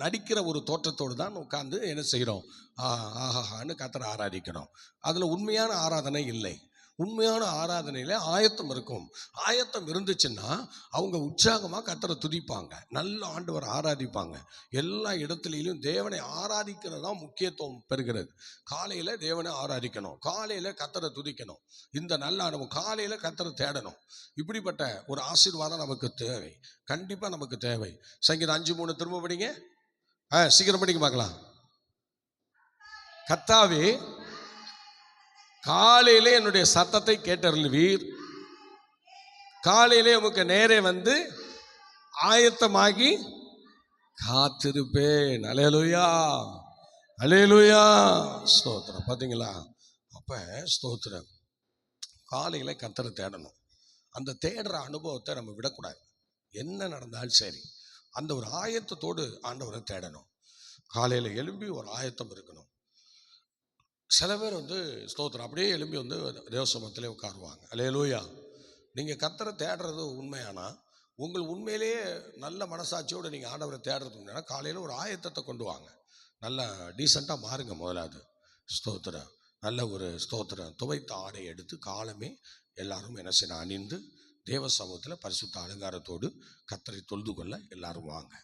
நடிக்கிற ஒரு தோற்றத்தோடு தான் உட்காந்து என்ன செய்கிறோம், ஆஹான்னு கர்த்தரை ஆராதிக்கிறோம். அதில் உண்மையான ஆராதனை இல்லை. உண்மையான ஆராதனையில் ஆயத்தம் இருக்கும். ஆயத்தம் இருந்துச்சுன்னா அவங்க உற்சாகமாக கர்த்தரை துதிப்பாங்க, நல்ல ஆண்டவரை ஆராதிப்பாங்க. எல்லா இடத்துலையும் தேவனை ஆராதிக்கிறது தான் முக்கியத்துவம் பெறுகிறது. காலையில் தேவனை ஆராதிக்கணும், காலையில் கர்த்தரை துதிக்கணும். இந்த நல்ல அனுபவம், காலையில் கர்த்தரை தேடணும். இப்படிப்பட்ட ஒரு ஆசீர்வாதம் நமக்கு தேவை, கண்டிப்பாக நமக்கு தேவை. சங்கீதம் 5:3 திரும்ப படிங்க, சீக்கிரம் படிக்க பார்க்கலாம். கர்த்தாவே காலையிலே என்னுடைய சத்தத்தை கேட்டருளுவீர், காலையிலே உமக்கு நேரே வந்து ஆயத்தமாகி காத்திருப்பேன். அல்லேலூயா, அல்லேலூயா. ஸ்தோத்திரம். பார்த்தீங்களா? அப்போ ஸ்தோத்திரம், காலையில் கர்த்தரை தேடணும். அந்த தேடுற அனுபவத்தை நம்ம விடக்கூடாது. என்ன நடந்தாலும் சரி அந்த ஒரு ஆயத்தத்தோடு ஆண்டவரை தேடணும். காலையில் எழும்பி ஒரு ஆயத்தம் இருக்கணும். சில பேர் வந்து ஸ்தோத்திரம் அப்படியே எழும்பி வந்து தேவசமத்திலே உட்காருவாங்க. அல்லேலூயா. நீங்கள் கர்த்தரை தேடுறது உண்மையானா, உங்கள் உண்மையிலேயே நல்ல மனசாட்சியோடு நீங்கள் ஆண்டவரை தேடுறது உண்மையானா, காலையில் ஒரு ஆயத்தத்தை கொண்டு வாங்க. நல்லா டீசெண்டாக மாறுங்க. முதலாவது ஸ்தோத்திரம், நல்ல ஒரு ஸ்தோத்திரம் துவைத்த ஆடை எடுத்து காலமே எல்லாரும் என்ன செய்யணும், அணிந்து தேவ சமூகத்தில் பரிசுத்த அலங்காரத்தோடு கர்த்தரை தொழுது கொள்ள எல்லாரும் வாங்க.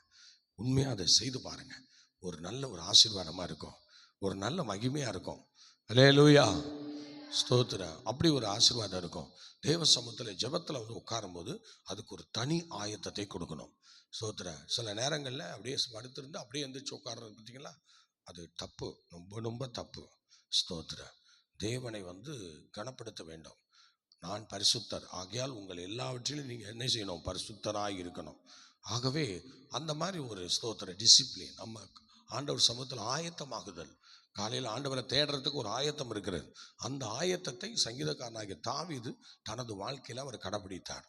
உண்மையாக அதை செய்து பாருங்கள். ஒரு நல்ல ஒரு ஆசீர்வாதமாக இருக்கும், ஒரு நல்ல மகிமையாக இருக்கும். அல்லேலூயா, ஸ்தோத்திரம். அப்படி ஒரு ஆசீர்வாதம் இருக்கும். தேவ சமூகத்தில் ஜெபத்தில் வந்து உட்காரும்போது அதுக்கு ஒரு தனி ஆயத்தத்தை கொடுக்கணும். ஸ்தோத்திரம். சில நேரங்களில் அப்படியே படுத்திருந்து அப்படியே எந்திரிச்சு உட்கார்றது பார்த்தீங்களா, அது தப்பு, ரொம்ப ரொம்ப தப்பு. ஸ்தோத்திரம். தேவனை வந்து கனப்படுத்த வேண்டும். நான் பரிசுத்தர் ஆகையால் உங்கள் எல்லாவற்றிலும் நீங்கள் என்ன செய்யணும், பரிசுத்தராக இருக்கணும். ஆகவே அந்த மாதிரி ஒரு ஸ்தோத்திர டிசிப்ளின், நம்ம ஆண்டவர் சமூகத்தில் ஆயத்தமாகுதல். காலையில் ஆண்டவரை தேடுறதுக்கு ஒரு ஆயத்தம் இருக்கிறது. அந்த ஆயத்தத்தை சங்கீதக்காரனாகிய தாவீது தனது வாழ்க்கையில் அவர் கடைபிடித்தார்.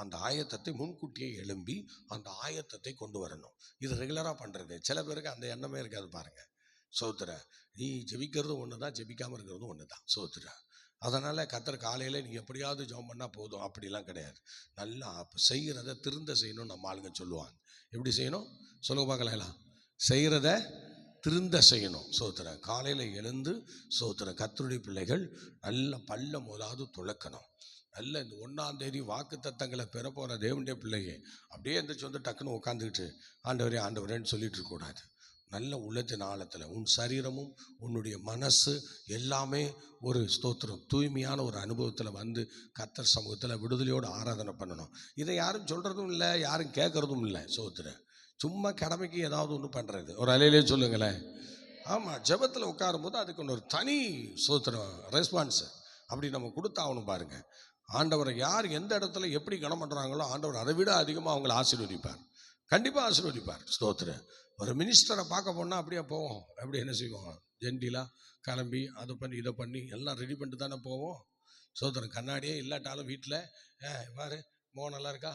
அந்த ஆயத்தத்தை முன்கூட்டியே எழும்பி அந்த ஆயத்தத்தை கொண்டு வரணும். இது ரெகுலராக பண்ணுறது. சில பேருக்கு அந்த எண்ணமே இருக்காது பாருங்கள். சோத்திர, நீ ஜெபிக்கிறதும் ஒன்று தான், ஜெபிக்காமல் இருக்கிறதும் ஒன்று தான். சோத்திர, அதனால் கர்த்தர் காலையில் நீங்கள் எப்படியாவது ஜெபம் பண்ணால் போதும் அப்படிலாம் கிடையாது. நல்லா செய்கிறத திருந்த செய்யணும். நம்ம ஆளுங்க சொல்லுவாங்க. எப்படி செய்யணும் சொல்லுங்க பார்க்கலாம். எல்லாம் செய்கிறத திருந்த செய்யணும். சோத்திரம். காலையில் எழுந்து சோத்திரம். கர்த்தருடைய பிள்ளைகள் நல்ல பல்ல முதலாவது துளக்கணும். நல்ல இந்த 1ஆம் தேதி வாக்கு தத்தங்களை பெற போகிற தேவனுடைய பிள்ளைங்க அப்படியே எந்திரிச்சு வந்து டக்குன்னு உட்காந்துக்கிட்டு ஆண்டவரே ஆண்டவரேன்னு சொல்லிட்டு இருக்கக்கூடாது. நல்ல உள்ளத்தின் ஆழத்தில் உன் சரீரமும் உன்னுடைய மனசு எல்லாமே ஒரு ஸ்தோத்திரம் தூய்மையான ஒரு அனுபவத்தில் வந்து கர்த்தர் சமூகத்தில் விடுதலையோடு ஆராதனை பண்ணணும். இதை யாரும் சொல்கிறதும் இல்லை, யாரும் கேட்குறதும் இல்லை. சோத்திரம். சும்மா கடமைக்கு ஏதாவது ஒன்று பண்ணுறது. ஒரு அலையிலே சொல்லுங்களேன். ஆமாம், ஜெபத்தில் உட்காரும் போது அதுக்கு ஒரு தனி சோத்திரம் ரெஸ்பான்ஸு அப்படி நம்ம கொடுத்தாகணும். பாருங்கள், ஆண்டவரை யார் எந்த இடத்துல எப்படி கனம் பண்ணுறாங்களோ ஆண்டவர் அதை விட அதிகமாக அவங்களை ஆசீர்வதிப்பார். கண்டிப்பாக ஆசீர்வதிப்பார். ஸ்தோத்திரம். ஒரு மினிஸ்டரை பார்க்க போனால் அப்படியே போவோம். எப்படி என்ன செய்வோம்? ஜென்டிலாக கிளம்பி அதை பண்ணி இதை பண்ணி எல்லாம் ரெடி பண்ணிட்டு தானே போவோம். ஸ்தோத்திரம். கண்ணாடியே இல்லாட்டாலும் வீட்டில் பாரு முகம் நல்லா இருக்கா,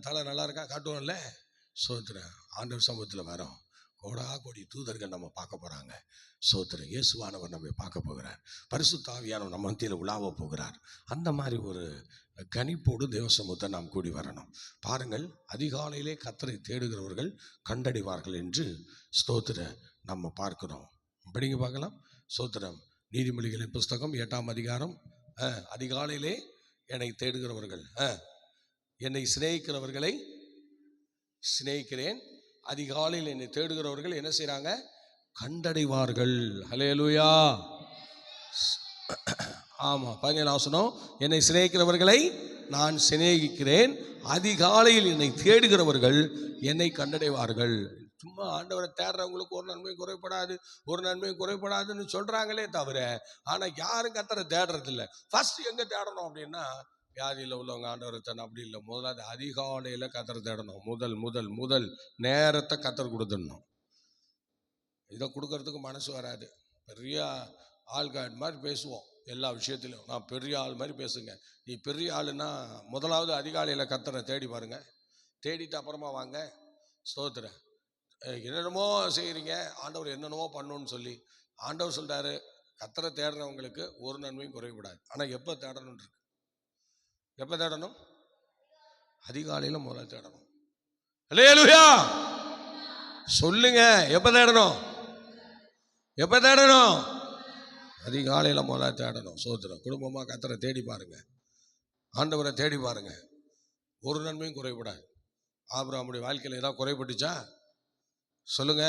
தலை நல்லா இருக்கா காட்டுவோம்ல. ஸ்தோத்திரம். ஆண்டவர் சமூகத்தில் வரோம். கோடா கோடி தூதர்கள் நம்ம பார்க்க போகிறாங்க. ஸ்தோத்திரம். இயேசுவானவர் நம்ம பார்க்க போகிறார். பரிசுத்த ஆவியானவர் நம்ம மத்தியில் உலாவ போகிறார். அந்த மாதிரி ஒரு கணிப்போடு தேவ சமூகத்தை நாம் கூடி வரணும். பாருங்கள், அதிகாலையிலே கர்த்தரை தேடுகிறவர்கள் கண்டடைவார்கள் என்று ஸ்தோத்திரம் நம்ம பார்க்கிறோம். படிங்க பார்க்கலாம். ஸ்தோத்திரம். நீதிமொழிகளின் புஸ்தகம் 8ஆம் அதிகாரம். அதிகாலையிலே என்னை தேடுகிறவர்கள், என்னை சிநேகிக்கிறவர்களை சிநேகிக்கிறேன். அதிகாலையில் என்னை தேடுகிறவர்கள் என்ன செய்கிறாங்க? கண்டடைவார்கள். ஹல்லேலூயா. ஆமாம், 17 வசனம். என்னை சிநேகிக்கிறவர்களை நான் சிநேகிக்கிறேன், அதிகாலையில் என்னை தேடுகிறவர்கள் என்னை கண்டடைவார்கள். சும்மா ஆண்டவரை தேடுறவங்களுக்கு ஒரு நன்மையும் குறைப்படாது, ஒரு நன்மையும் குறைப்படாதுன்னு சொல்கிறாங்களே தவிர, ஆனால் யாரும் கர்த்தரை தேடுறதில்லை. ஃபர்ஸ்ட் எங்கே தேடணும் அப்படின்னா, வியாதியில் உள்ளவங்க ஆண்டவரை தேடணும். அப்படி இல்லை, முதலாவது அதிகாலையில் கர்த்தரை தேடணும். முதல் முதல் முதல் நேரத்தை கர்த்தர் கொடுத்துடணும். இதை கொடுக்கறதுக்கு மனசு வராது. பெரிய ஆள்காட் மாதிரி பேசுவோம் எல்லா விஷயத்திலும். நான் பெரிய ஆள் மாதிரி பேசுங்க. நீ பெரிய ஆளுன்னா முதலாவது அதிகாலையில் கர்த்தரை தேடி பாருங்க. தேடிட்டு அப்புறமா வாங்க. ஸ்தோத்திரம். என்னென்னமோ செய்கிறீங்க, ஆண்டவர் என்னென்னமோ பண்ணணும்னு சொல்லி ஆண்டவர் சொல்கிறாரு, கர்த்தரை தேடுறவங்களுக்கு ஒரு நன்மையும் குறைவிடாது. ஆனால் எப்போ தேடணும் இருக்கு? எப்போ தேடணும்? அதிகாலையில் முதல்ல தேடணும். அல்லேலூயா சொல்லுங்க. எப்போ தேடணும்? எப்போ தேடணும்? அதிகாலையில் முதல்ல தேடணும். ஸ்தோத்திரம். குடும்பமாக கர்த்தரை தேடி பாருங்க, ஆண்டவரை தேடி பாருங்க. ஒரு நன்மையும் குறைபடாது. ஆபிரகாமுடைய வாழ்க்கையில் ஏதாவது குறைபட்டுச்சா சொல்லுங்க.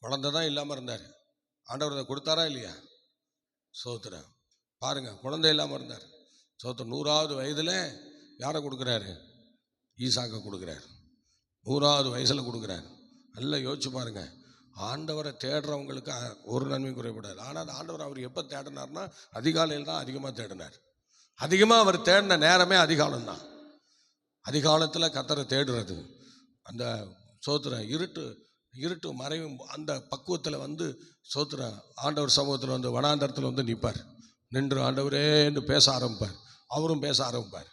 குழந்தை தான் இல்லாமல் இருந்தார். ஆண்டவர் அதை கொடுத்தாரா இல்லையா? ஸ்தோத்திரம். பாருங்க, குழந்தை இல்லாமல் இருந்தார். ஸ்தோத்திரம். 100வது வயதில் யாரை கொடுக்குறாரு? ஈசாக்கை கொடுக்குறாரு. 100வது வயசில் கொடுக்குறாரு. நல்லா யோசிச்சு பாருங்க. ஆண்டவரை தேடுறவங்களுக்கு ஒரு நன்மையும் குறைபடாது. ஆனால் ஆண்டவர் அவர் எப்போ தேடினார்னா அதிகாலையில் தான் அதிகமாக தேடினார். அதிகமாக அவர் தேடின நேரமே அதிகாலம் தான். அதிகாலத்தில் கர்த்தரை தேடுறது, அந்த ஸ்தோத்திரம் இருட்டு மறைவும் அந்த பக்குவத்தில் வந்து ஸ்தோத்திரம் ஆண்டவர் சமூகத்தில் வந்து வனாந்தரத்தில் வந்து நிற்பார். நின்று ஆண்டவரே என்று பேச ஆரம்பிப்பார். அவரும் பேச ஆரம்பிப்பார்.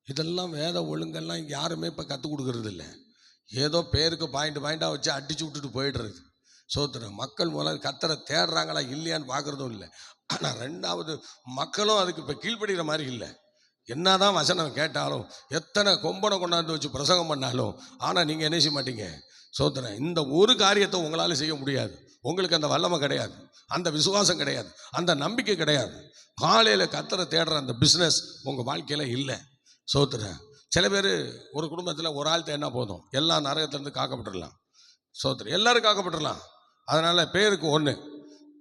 இதெல்லாம் வேத ஒழுங்கெல்லாம் இங்கே யாருமே இப்போ கற்றுக் கொடுக்கறது இல்லை. ஏதோ பேருக்கு பாயிண்டாக வச்சு அடிச்சு விட்டுட்டு போயிடுறது. ஸ்தோத்திரம். மக்கள் முதல்ல கர்த்தரை தேடுறாங்களா இல்லையான்னு பார்க்குறதும் இல்லை. ஆனால் ரெண்டாவது, மக்களும் அதுக்கு இப்போ கீழ்ப்படுகிற மாதிரி இல்லை. என்னதான் வசனம் கேட்டாலும், எத்தனை கொம்பனை கொண்டாந்து வச்சு பிரசங்கம் பண்ணாலும், ஆனால் நீங்கள் என்ன செய்ய மாட்டீங்க? ஸ்தோத்திரம். இந்த ஒரு காரியத்தை உங்களால் செய்ய முடியாது. உங்களுக்கு அந்த வல்லமை கிடையாது, அந்த விசுவாசம் கிடையாது, அந்த நம்பிக்கை கிடையாது. காலையில் கர்த்தரை தேடுற அந்த பிஸ்னஸ் உங்கள் வாழ்க்கையில் இல்லை. ஸ்தோத்திரம். சில பேர் ஒரு குடும்பத்தில் ஒரு ஆள் தேடினா போதும், எல்லா நரகத்திலேருந்து காக்கப்பட்டுடலாம். ஸ்தோத்திரம். எல்லாரும் காக்கப்பட்டுடலாம். அதனால் பேருக்கு ஒன்று,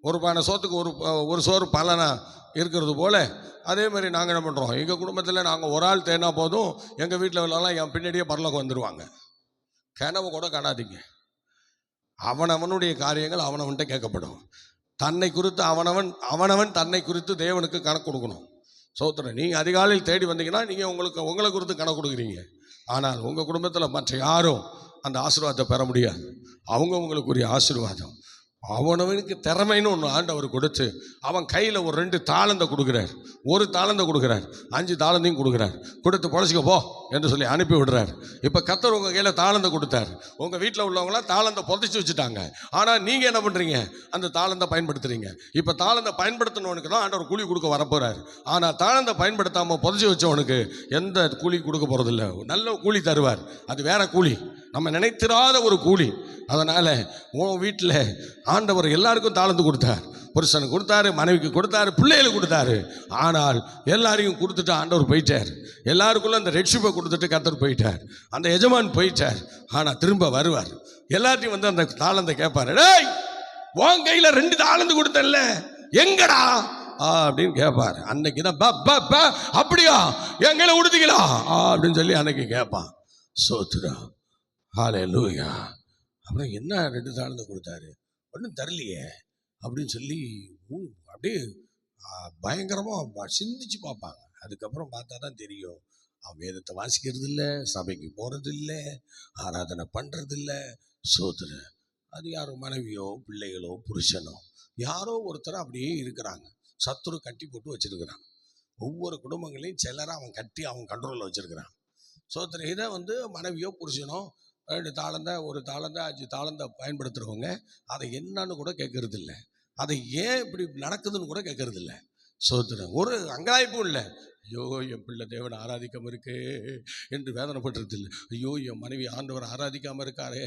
ஒரு பானை சோத்துக்கு ஒரு சோறு பலனா இருக்கிறது போல் அதே மாதிரி நாங்கள் என்ன பண்ணுறோம்? எங்கள் குடும்பத்தில் நாங்கள் ஒரு ஆள் தேடினா போதும், எங்கள் வீட்டில் உள்ளவங்களாம் என் பின்னாடியே பரலோகம் வந்துடுவாங்க. கனவு கூட காணாதீங்க. அவனவனுடைய காரியங்கள் அவனவன்கிட்ட கேட்கப்படும். தன்னை குறித்து அவனவன் தன்னை குறித்து தேவனுக்கு கணக்கு கொடுக்கணும். ஸ்தோத்திரம். நீங்கள் அதிகாலையில் தேடி வந்தீங்கன்னா நீங்கள் உங்களை குறித்து கணக்கு கொடுக்குறீங்க. ஆனால் உங்கள் குடும்பத்தில் மற்ற யாரும் அந்த ஆசீர்வாதத்தை பெற முடியாது. அவங்க உங்களுக்குரிய ஆசீர்வாதம். அவனவனுக்கு திறமைன்னு ஒன்று ஆண்டவர் கொடுத்து அவன் கையில் ஒரு 2 தாளந்தை கொடுக்குறார், 1 தாளந்தை கொடுக்குறார், 5 தாளந்தையும் கொடுக்குறார். கொடுத்து பொழைச்சிக்க போ என்று சொல்லி அனுப்பி விடுறார். இப்போ கர்த்தர் உங்கள் கையில் தாளந்தை கொடுத்தார். உங்கள் வீட்டில் உள்ளவங்களாம் தாளந்தை புதைச்சி வச்சுட்டாங்க. ஆனால் நீங்கள் என்ன பண்ணுறீங்க? அந்த தாளந்தை பயன்படுத்துறீங்க. இப்போ தாளந்தை பயன்படுத்தினவனுக்கு தான் ஆண்டவர் கூலி கொடுக்க வரப்போகிறார். ஆனால் தாளந்தை பயன்படுத்தாமல் புதைச்சி வச்சவனுக்கு எந்த கூலி கொடுக்க போகிறதில்ல. நல்ல கூலி தருவார், அது வேற கூலி, நம்ம நினைத்திராத ஒரு கூலி. அதனால் உன் வீட்டில் ஆண்டவர் எல்லாருக்கும் தாளந்து கொடுத்தார். புருஷனுக்கு கொடுத்தாரு, மனைவிக்கு கொடுத்தாரு, பிள்ளைகளுக்கு கொடுத்தாரு. ஆனால் எல்லாரையும் கொடுத்துட்டு ஆண்டவர் போயிட்டார். எல்லாருக்குள்ள அந்த ரெட்ஷிப்பை கொடுத்துட்டு கர்த்தர் போயிட்டார். அந்த எஜமான் போயிட்டார். ஆனால் திரும்ப வருவார். எல்லாத்தையும் வந்து அந்த தாளந்தை கேட்பாரு. டேய், உன் கையில் 2 தாளந்து கொடுத்தல்ல, எங்கடா அப்படின்னு கேட்பார். அன்னைக்கு தான் அப்படியா என் கையில் கொடுத்தீங்களா அப்படின்னு சொல்லி அன்னைக்கு கேட்பான். சோத்ரா, ஹல்லேலூயா. அப்புறம் என்ன 2 தாளந்து கொடுத்தாரு, ஒன்றும் தரலையே அப்படின்னு சொல்லி அப்படியே பயங்கரமாக சிந்திச்சு பார்ப்பாங்க. அதுக்கப்புறம் பார்த்தா தான் தெரியும், அவன் வேதத்தை வாசிக்கிறது இல்லை, சபைக்கு போகிறது இல்லை, ஆராதனை பண்ணுறது இல்லை. சோதர அது யாரோ மனைவியோ பிள்ளைகளோ புருஷனோ யாரோ ஒருத்தர் அப்படியே இருக்கிறாங்க. சத்துரு கட்டி போட்டு வச்சிருக்கிறான். ஒவ்வொரு குடும்பங்களையும் சிலரை அவன் கட்டி அவன் கண்ட்ரோலில் வச்சிருக்கிறான். சோதர இதை வந்து மனைவியோ புருஷனோ 2 தாளந்தை 1 தாளந்தை 5 தாளந்தை பயன்படுத்துகிறவங்க அதை என்னன்னு கூட கேட்கறது இல்லை. அதை ஏன் இப்படி நடக்குதுன்னு கூட கேட்கறது இல்லை. சோதரன் ஒரு அங்கலாய்ப்பும் இல்லை. ஐயோ, என் பிள்ளை தேவனை ஆராதிக்காமல் இருக்கு என்று வேதனைப்படுறது இல்லை. ஐயோ, என் மனைவி ஆண்டவரை ஆராதிக்காமல் இருக்காரே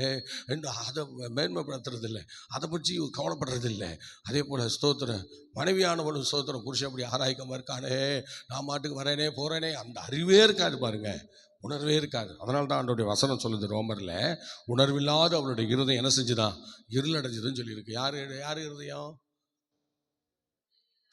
என்று அதை மேன்மைப்படுத்துறது இல்லை, அதை பற்றி கவலைப்படுறது இல்லை. அதே போல் ஸ்தோத்திரம், மனைவியானவளும் ஸ்தோத்திரம், புருஷன் அப்படி ஆராதிக்காமல் இருக்கானே, நான் மாட்டுக்கு வரேனே போகிறேனே, அந்த அறிவே இருக்காது பாருங்க, உணர்வே இருக்காது. அதனால தான் ஆண்டவருடைய வசனம் சொல்லுது ரோமரில், உணர்வில்லாத அவளுடைய இருதயம் என்ன செஞ்சுதான், இருளடைஞ்சதுன்னு சொல்லியிருக்கு. யார் இருதயம்?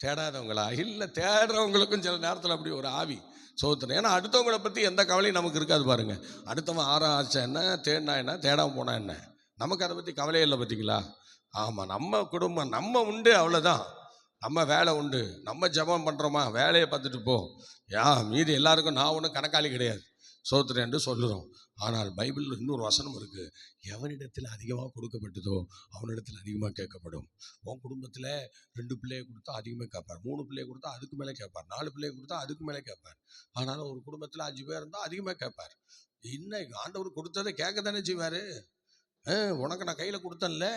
தேடாதவங்களா? இல்லை, தேடுறவங்களுக்கும் சில நேரத்தில் அப்படி ஒரு ஆவி சோத்துறேன். ஏன்னா அடுத்தவங்களை பற்றி எந்த கவலையும் நமக்கு இருக்காது பாருங்க. அடுத்தவன் ஆராய்ச்சா என்ன, தேடினா என்ன, தேடாமல் போனா என்ன, நமக்கு அதை பற்றி கவலையே இல்லை. பார்த்தீங்களா? ஆமாம், நம்ம குடும்பம் நம்ம உண்டு, அவ்வளோதான். நம்ம வேலை உண்டு, நம்ம ஜெபம் பண்ணுறோமா, வேலையை பார்த்துட்டு போ. மீதி எல்லாருக்கும் நான் ஒன்றும் கணக்காளி கிடையாது, சோத்திரம் என்று சொல்லுறோம். ஆனால் பைபிளில் இன்னொரு வசனம் இருக்குது, எவனிடத்தில் அதிகமாக கொடுக்கப்பட்டதோ அவனிடத்தில் அதிகமாக கேட்கப்படும். உன் குடும்பத்தில் 2 பிள்ளையை கொடுத்தா அதிகமாக கேட்பார், 3 பிள்ளையை கொடுத்தா அதுக்கு மேலே கேட்பார், 4 பிள்ளையை கொடுத்தா அதுக்கு மேலே கேட்பார். ஆனாலும் ஒரு குடும்பத்தில் 5 பேர் இருந்தால் அதிகமாக கேட்பார். இன்னைக்கு ஆண்டவர் கொடுத்ததை கேட்க தானே செய்வார். உனக்கு நான் கையில் கொடுத்தேன்ல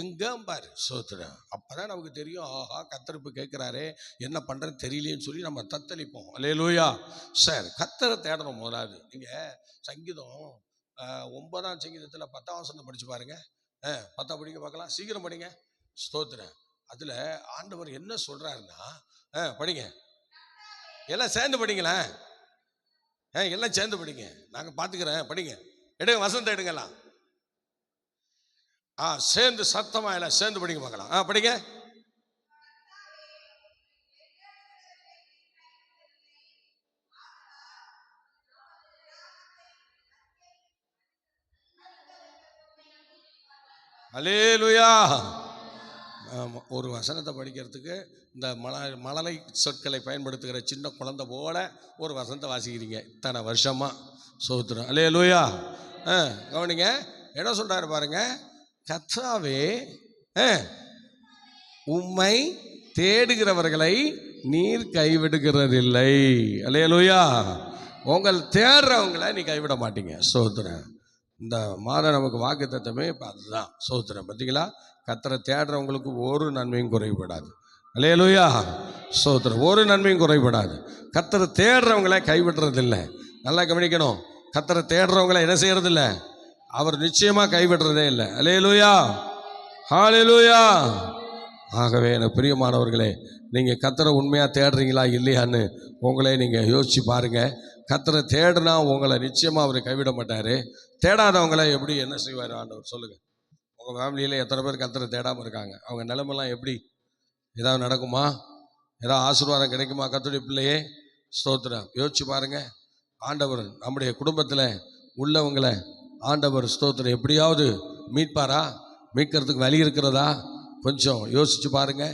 எங்கேம்பார். சோத்திரம். அப்போ தான் நமக்கு தெரியும், ஆஹா கத்தரிப்பு கேட்குறாரே, என்ன பண்ணுறேன்னு தெரியலேன்னு சொல்லி நம்ம தத்தளிப்போம். அல்லேலூயா. சார், கத்தரை தேடணும். முதலாவது நீங்கள் சங்கீதம் 9ஆம் சங்கீதத்தில் 10ஆம் வசனம் படித்து பாருங்க. 10 படிக்க பார்க்கலாம், சீக்கிரம் படிங்க. ஸ்தோத்திரம். அதில் ஆண்டவர் என்ன சொல்கிறாருன்னா, படிங்க, எல்லாம் சேர்ந்து படிங்களேன், எல்லாம் சேர்ந்து படிங்க, நாங்கள் பார்த்துக்கிறேன், படிங்க, எடுங்க, வசனத்தை எடுங்கலாம். சேர்ந்து சத்தமா எல்லாம் சேர்ந்து படிக்க பார்க்கலாம். படிங்க. அல்லேலூயா. ஒரு வசனத்தை படிக்கிறதுக்கு இந்த மழலை சொற்களை பயன்படுத்துகிற சின்ன குழந்தை போல ஒரு வசனத்தை வாசிக்கிறீங்க இத்தனை வருஷமா. சோத்திரம். அல்லேலூயா. கவனிங்க, என்ன சொல்றாரு பாருங்க. கர்த்தாவே, உம்மை தேடுகிறவர்களை நீர் கைவிடுகிறதில்லை. அல்லேலூயா. உங்கள் தேடுறவங்களை நீ கைவிட மாட்டீங்க. சோத்திரம். இந்த மாதம் நமக்கு வாக்குத்தத்தமே அதுதான். சோத்திரம். பார்த்தீங்களா? கர்த்தரை தேடுறவங்களுக்கு ஒரு நன்மையும் குறைபடாது. அல்லேலூயா. சோத்திரம். ஒரு நன்மையும் குறைபடாது. கர்த்தரை தேடுறவங்களை கைவிடுறதில்லை. நல்லா கவனிக்கணும். கர்த்தரை தேடுறவங்களை என்ன செய்யறதில்லை, அவர் நிச்சயமாக கைவிடுறதே இல்லை. அல்லேலூயா. ஹல்லேலூயா. ஆகவே எனக்கு பிரியமானவர்களே, நீங்கள் கர்த்தரை உண்மையாக தேடுறீங்களா இல்லையான்னு உங்களே நீங்கள் யோசிச்சு பாருங்கள். கர்த்தரை தேடுனா உங்களை நிச்சயமாக அவர் கைவிட மாட்டார். தேடாதவங்களை எப்படி என்ன செய்வார் ஆண்டவர்? சொல்லுங்கள். உங்கள் ஃபேமிலியில் எத்தனை பேர் கர்த்தரை தேடாமல் இருக்காங்க? அவங்க நிலைமெல்லாம் எப்படி? ஏதாவது நடக்குமா? ஏதாவது ஆசீர்வாதம் கிடைக்குமா கர்த்தருடைய பிள்ளையே? ஸ்தோத்திரம். யோசிச்சு பாருங்கள். ஆண்டவர் நம்முடைய குடும்பத்தில் உள்ளவங்களை ஆண்டவர் ஸ்தோத்திரம் எப்படியாவது மீட்பாரா? மீட்கிறதுக்கு வழி இருக்கிறதா? கொஞ்சம் யோசிச்சு பாருங்க.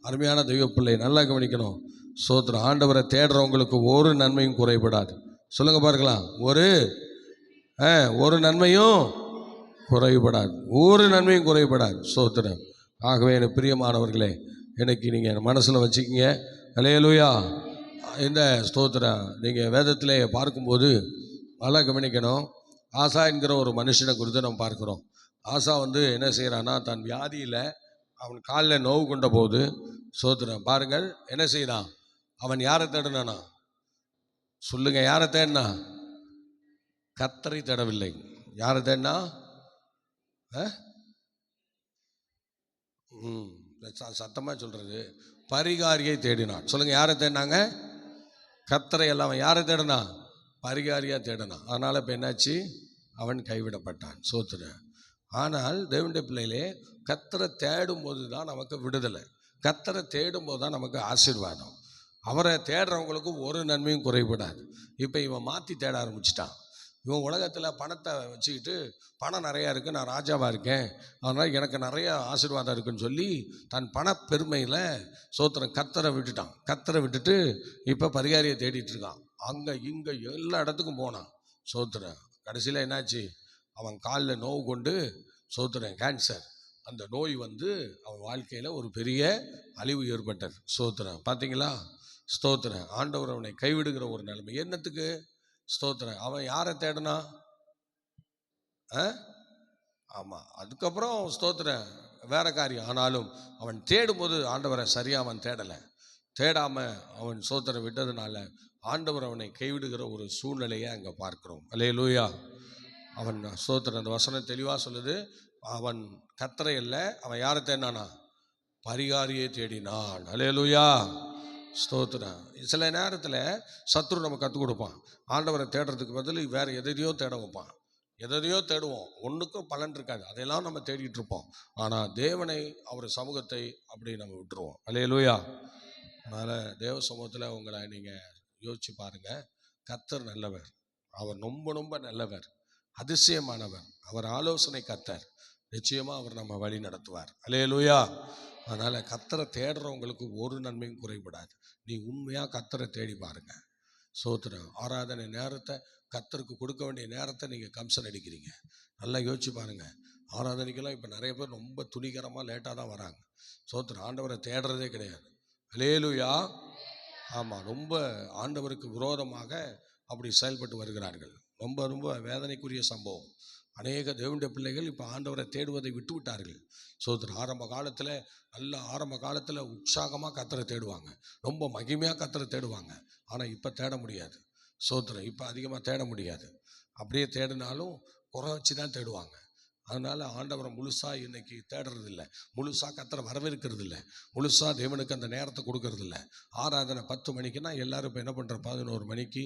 அருமையான தெய்வ பிள்ளை, நல்லா கவனிக்கணும். ஸ்தோத்திரம். ஆண்டவரை தேடுறவங்களுக்கு ஒரு நன்மையும் குறைபடாது. சொல்லுங்க பார்க்கலாம். ஒரு நன்மையும் குறைபடாது. ஒரு நன்மையும் குறைபடாது. ஸ்தோத்திரம். ஆகவே எனக்கு பிரியமானவர்களே, எனக்கு நீங்கள் மனசில் வச்சுக்கிங்க. அல்லேலூயா. இந்த ஸ்தோத்திரம் நீங்கள் வேதத்திலே பார்க்கும்போது நல்லா கவனிக்கணும். ஆசா என்கிற ஒரு மனுஷனை குறித்து நம்ம பார்க்குறோம். ஆசா என்ன செய்கிறான்னா, தன் வியாதியில் அவன் காலில் நோவு கொண்ட போது ஸ்தோத்திரம் பாருங்கள் என்ன செய்கிறான். அவன் யாரை தேடினானா சொல்லுங்க? யாரை தேடினா? கர்த்தரை தேடவில்லை. யாரை தேடினா? சத்தமாக சொல்கிறது, பரிகாரியை தேடினான். சொல்லுங்க, யாரை தேடினாங்க? கர்த்தரை எல்லாம். அவன் யாரை தேடினா? பரிகாரியாக தேடினான். அதனால் இப்போ என்னாச்சு? அவன் கைவிடப்பட்டான். சோத்துறேன். ஆனால் தேவனுடைய பிள்ளையிலே கர்த்தரை தேடும் போது தான் நமக்கு விடுதலை. கர்த்தரை தேடும் போது தான் நமக்கு ஆசீர்வாதம். அவரை தேடுறவங்களுக்கு ஒரு நன்மையும் குறைபடாது. இப்போ இவன் மாற்றி தேட ஆரம்பிச்சிட்டான். இவன் உலகத்தில் பணத்தை வச்சுக்கிட்டு, பணம் நிறையா இருக்குது, நான் ராஜாவாக இருக்கேன், அதனால் எனக்கு நிறைய ஆசீர்வாதம் இருக்குன்னு சொல்லி தன் பணப்பெருமையில் சோத்திரம் கர்த்தரை விட்டுட்டான். கர்த்தரை விட்டுட்டு இப்போ பரிகாரியை தேடிட்டு இருக்கான். அங்கே இங்கே எல்லா இடத்துக்கும் போனான். சோத்திரம் கடைசியில் என்னாச்சு? அவன் காலில் நோவு கொண்டு சோத்திரம் கேன்சர், அந்த நோய் அவன் வாழ்க்கையில் ஒரு பெரிய அழிவு ஏற்பட்டது. சோத்திரம் பார்த்தீங்களா? ஸ்தோத்திரம். ஆண்டவர் அவனை கைவிடுகிற ஒரு நிலைமை. என்னத்துக்கு? ஸ்தோத்திரம். அவன் யாரை தேடினா? ஆமாம், அதுக்கப்புறம் ஸ்தோத்திரம் வேற காரியம். ஆனாலும் அவன் தேடும்போது ஆண்டவரை சரியாக அவன் தேடலை. தேடாமல் அவன் ஸ்தோத்திரம் விட்டதுனால ஆண்டவர் அவனை கைவிடுகிற ஒரு சூழ்நிலையை அங்கே பார்க்கிறோம். அல்லேலூயா. அவன் ஸ்தோத்திரம் அந்த வசனம் தெளிவாக சொல்லுது. அவன் கர்த்தரை இல்லை, அவன் யாரை தேடினானா? பரிகாரியை தேடினான். அல்லேலூயா. ஸ்தோத்திரம். சில நேரத்தில் சத்துரு நம்ம கற்றுக் கொடுப்பான். ஆண்டவரை தேடுறதுக்கு பதில் வேறு எதையோ தேட வைப்பான். எதையோ தேடுவோம், ஒன்றுக்கும் பலன் இருக்காது. அதையெல்லாம் நம்ம தேடிட்டு இருப்போம். ஆனால் தேவனை, அவர் சமூகத்தை அப்படி நம்ம விட்டுருவோம். அல்லேலூயா. அதனால் தேவ சமூகத்தில் உங்களை நீங்கள் யோசிச்சு பாருங்கள். கர்த்தர் நல்லவர். அவர் ரொம்ப ரொம்ப நல்லவர், அதிசயமானவர். அவர் ஆலோசனை கர்த்தர். நிச்சயமாக அவர் நம்ம வழி நடத்துவார். அல்லேலூயா. அதனால் கர்த்தரை தேடுறவங்களுக்கு ஒரு நன்மையும் குறைபடாது. நீ உண்மையாக கர்த்தரை தேடி பாருங்க. சோத்திரம். ஆராதனை நேரத்தை, கர்த்தருக்கு கொடுக்க வேண்டிய நேரத்தை நீங்கள் கம்சன் அடிக்கிறீங்க. நல்லா யோசிச்சு பாருங்க. ஆராதனைக்கெல்லாம் இப்போ நிறைய பேர் ரொம்ப துணிகரமாக லேட்டாக தான் வராங்க. சோத்திரம். ஆண்டவரை தேடுறதே கிடையாது. அல்லேலூயா. ஆமாம், ரொம்ப ஆண்டவருக்கு விரோதமாக அப்படி செயல்பட்டு வருகிறார்கள். ரொம்ப ரொம்ப வேதனைக்குரிய சம்பவம். அநேக தேவனுடைய பிள்ளைகள் இப்போ ஆண்டவரை தேடுவதை விட்டு விட்டார்கள். சோதரர். ஆரம்ப காலத்தில் உற்சாகமாக கர்த்தரை தேடுவாங்க, ரொம்ப மகிமையாக கர்த்தரை தேடுவாங்க. ஆனால் இப்போ தேட முடியாது. சோதரர். இப்போ அதிகமாக தேட முடியாது. அப்படியே தேடினாலும் குறை வச்சு தான் தேடுவாங்க. அதனால் ஆண்டவரை முழுசாக இன்னைக்கு தேடுறதில்லை, முழுசாக கர்த்தரை வரவேற்கிறது இல்லை, முழுசாக தேவனுக்கு அந்த நேரத்தை கொடுக்கறது இல்லை. ஆராதனை 10 மணிக்குன்னா எல்லாரும் இப்போ என்ன பண்ணுற, 11 மணிக்கு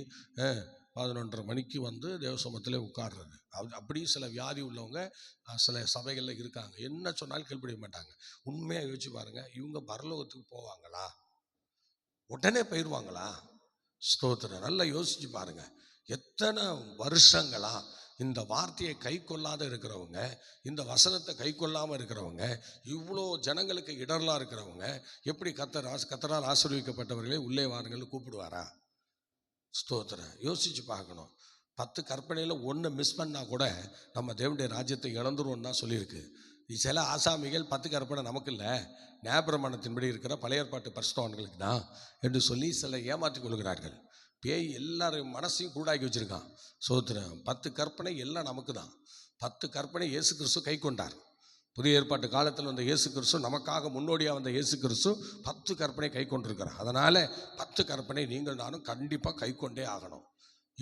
11:30 மணிக்கு தேவசமத்தில் உட்கார்றது. அப்படி சில வியாதி உள்ளவங்க சில சபைகளில் இருக்காங்க. என்ன சொன்னாலும் கீழ்ப்படிய மாட்டாங்க. உண்மையாக யோசிச்சு பாருங்க, இவங்க பரலோகத்துக்கு போவாங்களா? உடனே போயிடுவாங்களா? ஸ்தோத்திரம். நல்லா யோசிச்சு பாருங்க. எத்தனை வருஷங்களா இந்த வார்த்தையை கை கொள்ளாத இருக்கிறவங்க, இந்த வசனத்தை கை கொள்ளாமல் இருக்கிறவங்க, இவ்வளோ ஜனங்களுக்கு இடர்லாம் இருக்கிறவங்க, எப்படி கர்த்தரால் ஆசீர்வதிக்கப்பட்டவர்களே உள்ளே வாருங்கள்னு கூப்பிடுவாரா? ஸ்தோத்திரம். யோசிச்சு பார்க்கணும். 10 கற்பனையில் ஒன்று மிஸ் பண்ணால் கூட நம்ம தேவனுடைய ராஜ்யத்தை இழந்துருவோம் தான் சொல்லியிருக்கு. சில ஆசாமிகள் 10 கற்பனை நமக்கு இல்லை, நியாயப்பிரமாணத்தின்படி இருக்கிற பழைய ஏற்பாட்டு பரிசுத்தவான்களுக்கு தான் என்று சொல்லி சில ஏமாற்றி கொள்கிறார்கள். பேய் எல்லாரும் மனசையும் கூடாக்கி வச்சுருக்கான். ஸ்தோத்திரம். 10 கற்பனை எல்லாம் நமக்கு தான். 10 கற்பனை இயேசு கிறிஸ்து கை கொண்டார். புதிய ஏற்பாட்டு காலத்தில் வந்த இயேசு கிறிஸ்து, நமக்காக முன்னோடியாக வந்த இயேசு கிறிஸ்து 10 கற்பனை கை கொண்டிருக்கிறார். அதனால் 10 கற்பனை நீங்கள் நானும் கண்டிப்பாக கை கொண்டே ஆகணும்.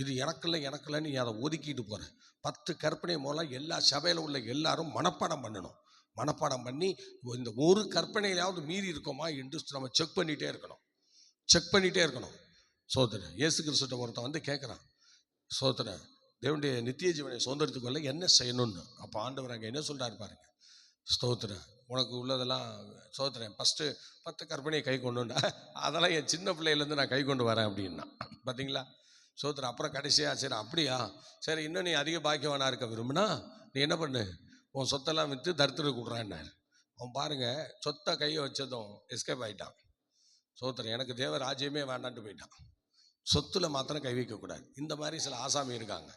இது எனக்குள்ள நீ அதை ஒதுக்கிட்டு போகிற 10 கற்பனை மூலம் எல்லா சபையில் உள்ள எல்லாரும் மனப்பாடம் பண்ணணும். மனப்பாடம் பண்ணி இந்த ஒரு கற்பனையிலாவது மீறி இருக்கோமா என்று நம்ம செக் பண்ணிகிட்டே இருக்கணும். சோதரன். இயேசு கிறிஸ்துட்ட ஒருத்தன் கேட்குறான், சோதரன், தேவனுடைய நித்திய ஜீவனை சுதந்திரத்துக்குள்ள என்ன செய்யணும்னு. அப்போ ஆண்டவர் அங்கே என்ன சொல்கிறாரு பாருங்க. ஸ்தோத்திரம். உனக்கு உள்ளதெல்லாம் ஸ்தோத்திரம். ஃபஸ்ட்டு 10 கற்பனையை கை கொண்டுண்டா, அதெல்லாம் என் சின்ன பிள்ளையிலேருந்து நான் கை கொண்டு வரேன் அப்படின்னா. பார்த்தீங்களா? ஸ்தோத்திரம். அப்புறம் கடைசியாக சரி அப்படியா, சரி இன்னும் நீ அதிக பாக்கியவானா இருக்க விரும்புனா நீ என்ன பண்ணு, உன் சொத்தெல்லாம் விற்று தரித்திரம் கொடுறான்னாரு. அவன் பாருங்க, சொத்தை கையை வச்சதும் எஸ்கேப் ஆகிட்டான். ஸ்தோத்திரம். எனக்கு தேவ ராஜ்யமே வேண்டான்ட்டு போயிட்டான். சொத்துல மாத்திரம் கை வைக்கக்கூடாது. இந்த மாதிரி சில ஆசாமி இருக்காங்க.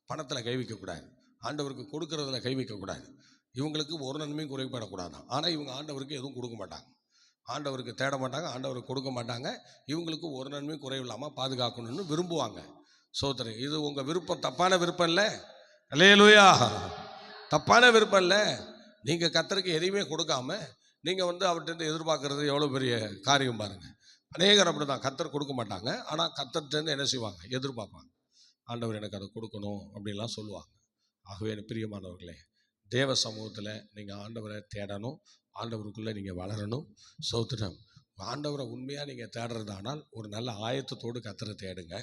பணத்தில் கை வைக்கக்கூடாது, ஆண்டவருக்கு கொடுக்கறதுல கை வைக்கக்கூடாது. இவங்களுக்கு ஒரு நன்மையும் குறைபடக்கூடாதான். ஆனால் இவங்க ஆண்டவருக்கு எதுவும் கொடுக்க மாட்டாங்க, ஆண்டவருக்கு தேட மாட்டாங்க, ஆண்டவருக்கு கொடுக்க மாட்டாங்க. இவங்களுக்கு ஒரு நன்மையும் குறைவில்லாமல் பாதுகாக்கணும்னு விரும்புவாங்க. சோதரன், இது உங்கள் விருப்பம், தப்பான விருப்பம் இல்லை. அல்லேலூயா, தப்பான விருப்பம் இல்லை. நீங்கள் கர்த்தருக்கு எதையுமே கொடுக்காம நீங்கள் அவர்கிட்ட எதிர்பார்க்கறது எவ்வளோ பெரிய காரியம் பாருங்கள். அநேகர் அப்படி தான், கர்த்தர் கொடுக்க மாட்டாங்க, ஆனால் கர்த்தர்கிட்ட என்ன செய்வாங்க, எதிர்பார்ப்பாங்க. ஆண்டவர் எனக்கு அதை கொடுக்கணும் அப்படின்லாம் சொல்லுவாங்க. ஆகவே எனக்கு பிரியமானவர்களே, தேவ சமூகத்தில் நீங்கள் ஆண்டவரை தேடணும், ஆண்டவருக்குள்ளே நீங்கள் வளரணும். சோத்திரம், ஆண்டவரை உண்மையாக நீங்கள் தேடுறதானால் ஒரு நல்ல ஆயத்தத்தோடு கர்த்தரை தேடுங்க.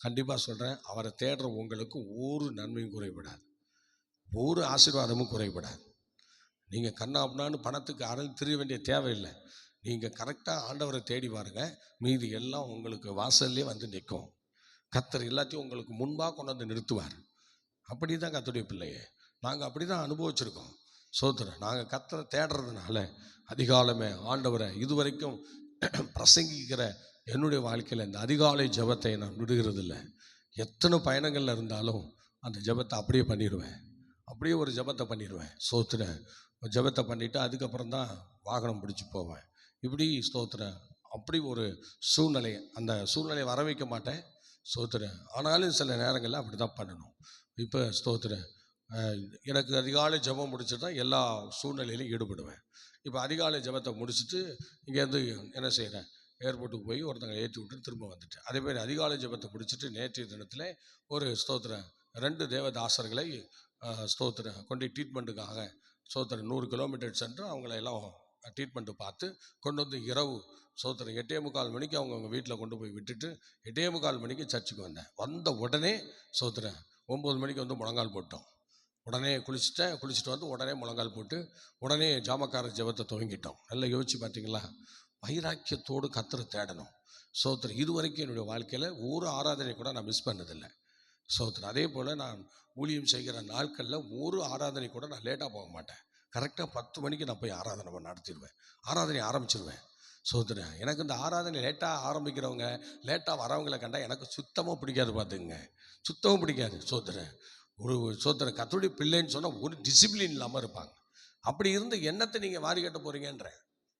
கண்டிப்பாக சொல்கிறேன், அவரை தேடுற உங்களுக்கு ஒரு நன்மையும் குறைபடாது, ஒரு ஆசீர்வாதமும் குறைபடாது. நீங்கள் கண்ணாப்னான்னு பணத்துக்கு அறல் திரிய வேண்டிய தேவையில்லை. நீங்கள் கரெக்டாக ஆண்டவரை தேடி பாருங்கள், மீதி எல்லாம் உங்களுக்கு வாசல்லே வந்து நிற்கும். கர்த்தர் எல்லாத்தையும் உங்களுக்கு முன்பாக கொண்டு வந்து நிறுத்துவார். அப்படி தான் கர்த்தருடைய பிள்ளையே, நாங்கள் அப்படி தான் அனுபவிச்சிருக்கோம். சோத்திரம், நாங்கள் கர்த்தரை தேடுறதுனால அதிகாலமே ஆண்டவரை இதுவரைக்கும் பிரசங்கிக்கிற என்னுடைய வாழ்க்கையில் இந்த அதிகாலை ஜெபத்தை நான் விடுகிறதில்லை. எத்தனை பயணங்களில் இருந்தாலும் அந்த ஜெபத்தை அப்படியே பண்ணிடுவேன், அப்படியே ஒரு ஜெபத்தை பண்ணிடுவேன். சோத்திரம், ஜெபத்தை பண்ணிவிட்டு அதுக்கப்புறம் தான் வாகனம் பிடிச்சி போவேன். இப்படி ஸ்தோத்திரம், அப்படி ஒரு சூழ்நிலை, அந்த சூழ்நிலையை வர வைக்க மாட்டேன். ஸ்தோத்திரம், ஆனாலும் சில நேரங்களில் அப்படி தான் பண்ணணும். இப்போ ஸ்தோத்திரம், எனக்கு அதிகாலை ஜெபம் முடிச்சுட்டு தான் எல்லா சூழ்நிலையிலையும் ஈடுபடுவேன். இப்போ அதிகாலை ஜெபத்தை முடிச்சுட்டு இங்கேருந்து என்ன செய்கிறேன், ஏர்போர்ட்டுக்கு போய் ஒருத்தங்க ஏற்றி விட்டு திரும்ப வந்துட்டேன். அதேமாதிரி அதிகாலை ஜெபத்தை முடிச்சுட்டு நேற்றைய தினத்தில் ஒரு ஸ்தோத்திரம் 2 தேவதாசர்களை ஸ்தோத்திரம் கொண்டு ட்ரீட்மெண்ட்டுக்காக ஸ்தோத்திரம் 100 கிலோமீட்டர் சென்று அவங்கள எல்லாம் ட்ரீட்மெண்ட்டு பார்த்து கொண்டு வந்து இரவு ஸ்தோத்திரம் 8:45 மணிக்கு அவங்க வீட்டில் கொண்டு போய் விட்டுட்டு 8:45 மணிக்கு சர்ச்சுக்கு வந்தேன். வந்த உடனே ஸ்தோத்திரம் 9 மணிக்கு முழங்கால் போட்டோம். உடனே குளிச்சுட்டு வந்து உடனே முழங்கால் போட்டு உடனே ஜாமக்கார ஜெபத்தை துவங்கிட்டோம். நல்லா யோசிச்சு பார்த்தீங்களா? வைராக்கியத்தோடு கர்த்தரை தேடணும். ஸ்தோத்திரம், இதுவரைக்கும் என்னுடைய வாழ்க்கையில் ஒரு ஆராதனை கூட நான் மிஸ் பண்ணதில்லை. ஸ்தோத்திரம், அதே போல் நான் ஊழியம் செய்கிற நாட்களில் ஒரு ஆராதனை கூட நான் லேட்டாக போக மாட்டேன். கரெக்டாக 10 மணிக்கு நான் போய் ஆராதனை நடத்திடுவேன், ஆராதனை ஆரம்பிச்சிடுவேன். ஸ்தோத்திரம், எனக்கு இந்த ஆராதனை லேட்டாக ஆரம்பிக்கிறவங்க, லேட்டாக வரவங்களை கண்டால் எனக்கு சுத்தமாக பிடிக்காது. பார்த்துங்க, சுத்தமாக பிடிக்காது. ஸ்தோத்திரம், ஒரு ஸ்தோத்திரம் கர்த்தருடைய பிள்ளைன்னு சொன்னால் ஒரு டிசிப்ளின் இல்லாமல் இருப்பாங்க. அப்படி இருந்து என்னத்தை நீங்கள் வாரி கட்ட போகிறீங்கன்ற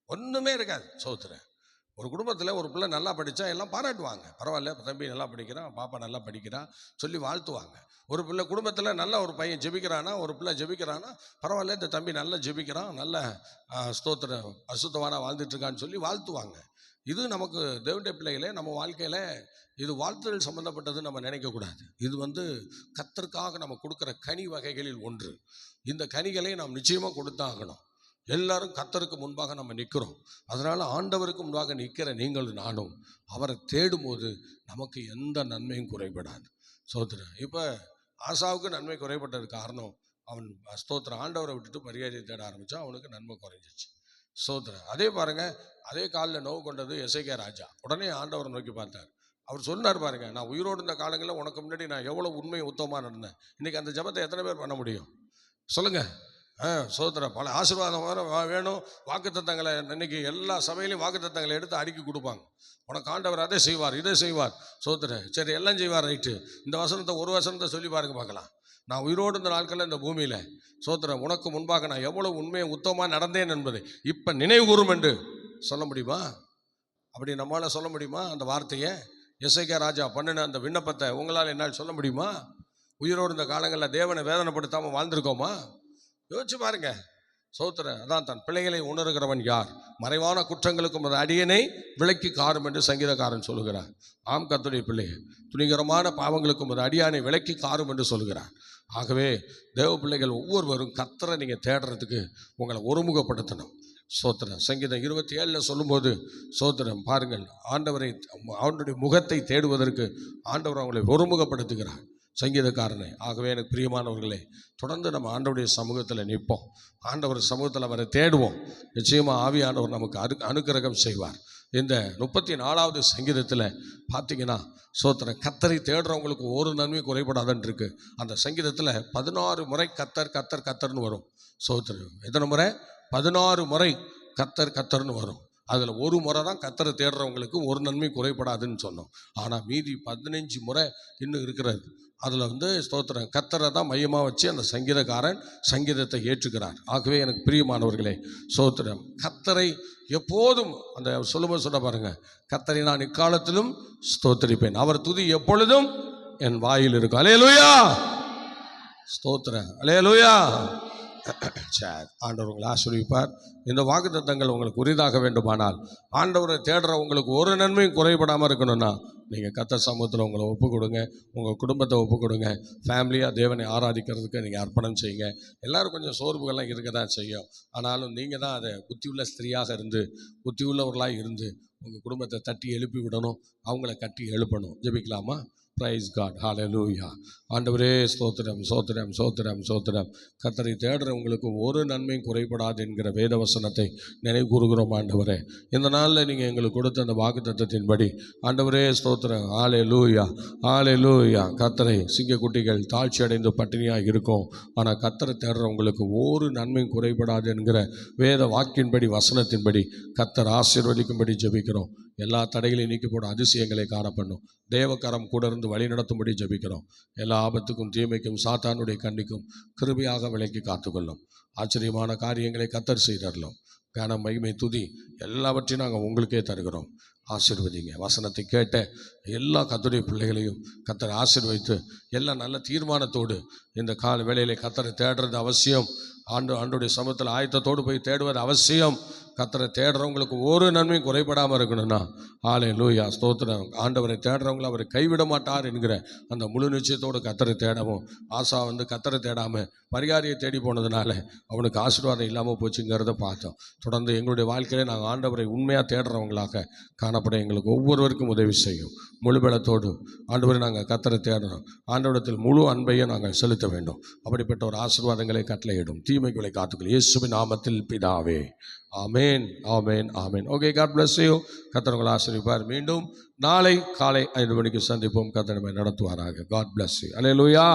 ஒன்றுமே இருக்காது. ஸ்தோத்திரம், ஒரு குடும்பத்தில் ஒரு பிள்ளை நல்லா படித்தா எல்லாம் பாராட்டுவாங்க, பரவாயில்ல தம்பி நல்லா படிக்கிறான், பாப்பா நல்லா படிக்கிறான் சொல்லி வாழ்த்துவாங்க. ஒரு பிள்ளை குடும்பத்தில் நல்ல ஒரு பையன் ஜெபிக்கிறானா, ஒரு பிள்ளை ஜெபிக்கிறானா, பரவாயில்ல இந்த தம்பி நல்லா ஜெபிக்கிறான், நல்ல ஸ்தோத்திரம் அசுத்தவானா வாழ்ந்துட்டுருக்கான்னு சொல்லி வாழ்த்துவாங்க. இது நமக்கு தேவனுடைய பிள்ளைகளே, நம்ம வாழ்க்கையில் இது வாழ்த்துதல் சம்மந்தப்பட்டது நம்ம நினைக்கக்கூடாது. இது கர்த்தருக்காக நம்ம கொடுக்குற கனி வகைகளில் ஒன்று. இந்த கனிகளை நாம் நிச்சயமாக கொடுத்தாகணும். எல்லாரும் கர்த்தருக்கு முன்பாக நம்ம நிற்கிறோம். அதனால் ஆண்டவருக்கு முன்பாக நிற்கிற நீங்களும் நானும் அவரை தேடும்போது நமக்கு எந்த நன்மையும் குறைபடாது. ஸ்தோத்திரம், இப்போ ஆசாவுக்கு நன்மை குறைபட்டது காரணம் அவன் ஸ்தோத்திரம் ஆண்டவரை விட்டுட்டு மரியாதையை தேட ஆரம்பித்தான், அவனுக்கு நன்மை குறைஞ்சிச்சு. ஸ்தோத்திரம், அதே பாருங்கள், அதே காலில் நோவு கொண்டது எசேக்கியா ராஜா. உடனே ஆண்டவரை நோக்கி பார்த்தார். அவர் சொன்னார் பாருங்கள், நான் உயிரோடு இருந்த காலங்களில் உனக்கு முன்னாடி நான் எவ்வளோ உண்மை உத்தமமாக நடந்தேன். இன்றைக்கி அந்த ஜெபத்தை எத்தனை பேர் பண்ண முடியும் சொல்லுங்கள்? ஸ்தோத்திரம், பல ஆசீர்வாதம் வேணும், வாக்குத்தத்தங்களை இன்னைக்கு எல்லா சபையிலையும் வாக்குத்தத்தங்களை எடுத்து அடுக்கி கொடுப்பாங்க. உனக்கு ஆண்டவர் அதை செய்வார், இதை செய்வார். ஸ்தோத்திரம், சரி எல்லாம் செய்வார், ரைட்டு. இந்த வசனத்தை ஒரு வசனத்தை சொல்லி பாருங்க பார்க்கலாம். நான் உயிரோடு இந்த நாட்களில் இந்த பூமியில் ஸ்தோத்திரம் உனக்கு முன்பாக நான் எவ்வளோ உண்மையை உத்தமமாக நடந்தேன் என்பதை இப்போ நினைவு கூறும் என்று சொல்ல முடியுமா? அப்படி நம்மளால் சொல்ல முடியுமா? அந்த வார்த்தையை எசேக்கியா ராஜா பண்ணின அந்த விண்ணப்பத்தை உங்களால் என்னால் சொல்ல முடியுமா? உயிரோடு இந்த காலங்களில் தேவனை வேதனைப்படுத்தாமல் வாழ்ந்திருக்கோமா? யோசிச்சு பாருங்க. ஸ்தோத்திரம், அதான் தன் பிள்ளைகளை உணர்கிறவன் யார்? மறைவான குற்றங்களுக்கும் அது அடியனை விலக்கி காரும் என்று சங்கீதக்காரன் சொல்லுகிறார். ஆம், கர்த்தருடைய பிள்ளைகள் துணிகரமான பாவங்களுக்கும் அது அடியானை விலக்கி காரும் என்று சொல்கிறார். ஆகவே தேவ பிள்ளைகள் ஒவ்வொருவரும் கர்த்தரை நீங்கள் தேடுறதுக்கு உங்களை ஒருமுகப்படுத்தணும். ஸ்தோத்திரம், சங்கீதம் 27 சொல்லும்போது ஸ்தோத்திரம் பாருங்கள், ஆண்டவரை அவனுடைய முகத்தை தேடுவதற்கு ஆண்டவர் அவங்களை ஒருமுகப்படுத்துகிறார் சங்கீதக்காரனை. ஆகவே எனக்கு பிரியமானவர்களே, தொடர்ந்து நம்ம ஆண்டவருடைய சமூகத்தில் நிற்போம், ஆண்டவர் சமூகத்தில் அவரை தேடுவோம். நிச்சயமாக ஆவியானவர் நமக்கு அனுக்கிரகம் செய்வார். இந்த 34வது சங்கீதத்தில் பார்த்தீங்கன்னா ஸ்தோத்திரம், கர்த்தரை தேடுறவங்களுக்கு ஒரு நன்மை குறைபடாதுன்னு இருக்கு. அந்த சங்கீதத்தில் 16 முறை கர்த்தர் கர்த்தர் கர்த்தர்னு வரும். ஸ்தோத்திரம், எத்தனை முறை? 16 முறை கர்த்தர் கர்த்தர்னு வரும். அதில் ஒரு முறை தான் கர்த்தரை தேடுறவங்களுக்கு ஒரு நன்மை குறைபடாதுன்னு சொன்னோம். ஆனால் மீதி 15 முறை இன்னும் இருக்கிறது. அதில் ஸ்தோத்திரம் கர்த்தரை தான் மையமாக வச்சு அந்த சங்கீதக்காரன் சங்கீதத்தை ஏற்றுக்கிறார். ஆகவே எனக்கு பிரியமானவர்களே, ஸ்தோத்திரம் கர்த்தரை எப்போதும் அந்த சொல்லும்போது சொல்ல பாருங்க, கர்த்தரை நான் இக்காலத்திலும் ஸ்தோத்திரிப்பேன், அவர் துதி எப்பொழுதும் என் வாயில் இருக்கும். அல்லேலூயா, ஸ்தோத்திரம், அல்லேலூயா. சரி, ஆண்டவர் உங்களை ஆசீர்வதிப்பார். இந்த வாக்குத்தத்தங்கள் உங்களுக்கு உரிதாக வேண்டுமானால், ஆண்டவரை தேடுற உங்களுக்கு ஒரு நன்மையும் குறைபடாமல் இருக்கணும்னா, நீங்கள் கர்த்தர் சமூகத்தில் உங்களை ஒப்பு கொடுங்க, உங்கள் குடும்பத்தை ஒப்பு கொடுங்க. ஃபேமிலியாக தேவனை ஆராதிக்கிறதுக்கு நீங்கள் அர்ப்பணம் செய்யுங்க. எல்லோரும் கொஞ்சம் சோர்வுகள்லாம் இருக்க தான் செய்யும். ஆனாலும் நீங்கள் தான் அதை புத்தியுள்ள ஸ்திரீயாக இருந்து, புத்தியுள்ளவர்களாக இருந்து உங்கள் குடும்பத்தை தட்டி எழுப்பி விடணும், அவங்கள கட்டி எழுப்பணும். ஜெபிக்கலாமா? பிரைஸ் காட், ஹல்லேலூயா. ஆண்டவரே ஸ்தோத்திரம், ஸ்தோத்திரம், ஸ்தோத்திரம், ஸ்தோத்திரம். கர்த்தரை தேடுறவங்களுக்கு ஒரு நன்மையும் குறைபடாது என்கிற வேத வசனத்தை நினைவு கூறுகிறோம். ஆண்டவரே, இந்த நாளில் நீங்கள் எங்களுக்கு கொடுத்த அந்த வாக்குத்தத்தத்தின்படி ஆண்டவரே ஸ்தோத்திரம், ஹல்லேலூயா, ஹல்லேலூயா. கர்த்தரை சிங்கக்குட்டிகள் தாழ்ச்சி அடைந்து பட்டினியாக இருக்கும், ஆனால் கர்த்தரை தேடுறவங்களுக்கு ஒரு நன்மையும் குறைபடாது என்கிற வேத வாக்கின்படி வசனத்தின்படி கர்த்தர் ஆசீர்வதிக்கும்படி ஜெபிக்கிறோம். எல்லா தடைகளையும் நீக்கி போட அதிசயங்களை காணப்பண்ணும். தேவக்கரம் கூட இருந்து வழி நடத்தும்படி ஜெபிக்கிறோம். எல்லா ஆபத்துக்கும் தீமைக்கும் சாத்தானுடைய கண்ணிக்கும் கிருபையாக விலக்கி காத்துக்கொள்ளும். ஆச்சரியமான காரியங்களை கர்த்தர் செய்தரலும். கன மகிமை துதி எல்லாவற்றையும் நாங்கள் உங்களுக்கே தருகிறோம். ஆசீர்வதிங்க. வசனத்தை கேட்ட எல்லா கர்த்தருடைய பிள்ளைகளையும் கர்த்தர் ஆசீர்வதித்து எல்லா நல்ல தீர்மானத்தோடு இந்த கால வேளையிலே கர்த்தரை தேடுறது அவசியம். ஆண்டுடைய சமூகத்தில் ஆயத்தத்தோடு போய் தேடுவது அவசியம். கர்த்தரை தேடுறவங்களுக்கு ஒரு நன்மையும் குறைபடாமல் இருக்கணும்னா, ஹல்லேலூயா, ஸ்தோத்திரம். ஆண்டவரை தேடுறவங்களை அவர் கைவிட மாட்டார் என்கிற அந்த முழு நிச்சயத்தோடு கர்த்தரை தேடவும். ஆசா கர்த்தரை தேடாமல் பரிகாரியை தேடி போனதுனால அவனுக்கு ஆசீர்வாதம் இல்லாமல் போச்சுங்கிறத பார்த்தோம். தொடர்ந்து எங்களுடைய வாழ்க்கையிலே நாங்கள் ஆண்டவரை உண்மையாக தேடுறவங்களாக காணப்பட எங்களுக்கு ஒவ்வொருவருக்கும் உதவி செய்யும். முழுபலத்தோடு ஆண்டவரை நாங்கள் கர்த்தரை தேடணும். ஆண்டவரிடத்தில் முழு அன்பையும் நாங்கள் செலுத்த வேண்டும். அப்படிப்பட்ட ஒரு ஆசீர்வாதங்களை கட்டளையிடும். தீமைகளை காத்துக்கள் இயேசுவின் நாமத்தில் பிதாவே, ஆமேன், ஆமேன், ஆமேன். Okay, God bless you. கர்த்தர் உங்களை ஆசீர்வதிப்பார். மீண்டும் நாளை காலை 5 மணிக்கு சந்திப்போம். கர்த்தர் நம்மை நடத்துவாராக. God bless you. அல்லேலூயா.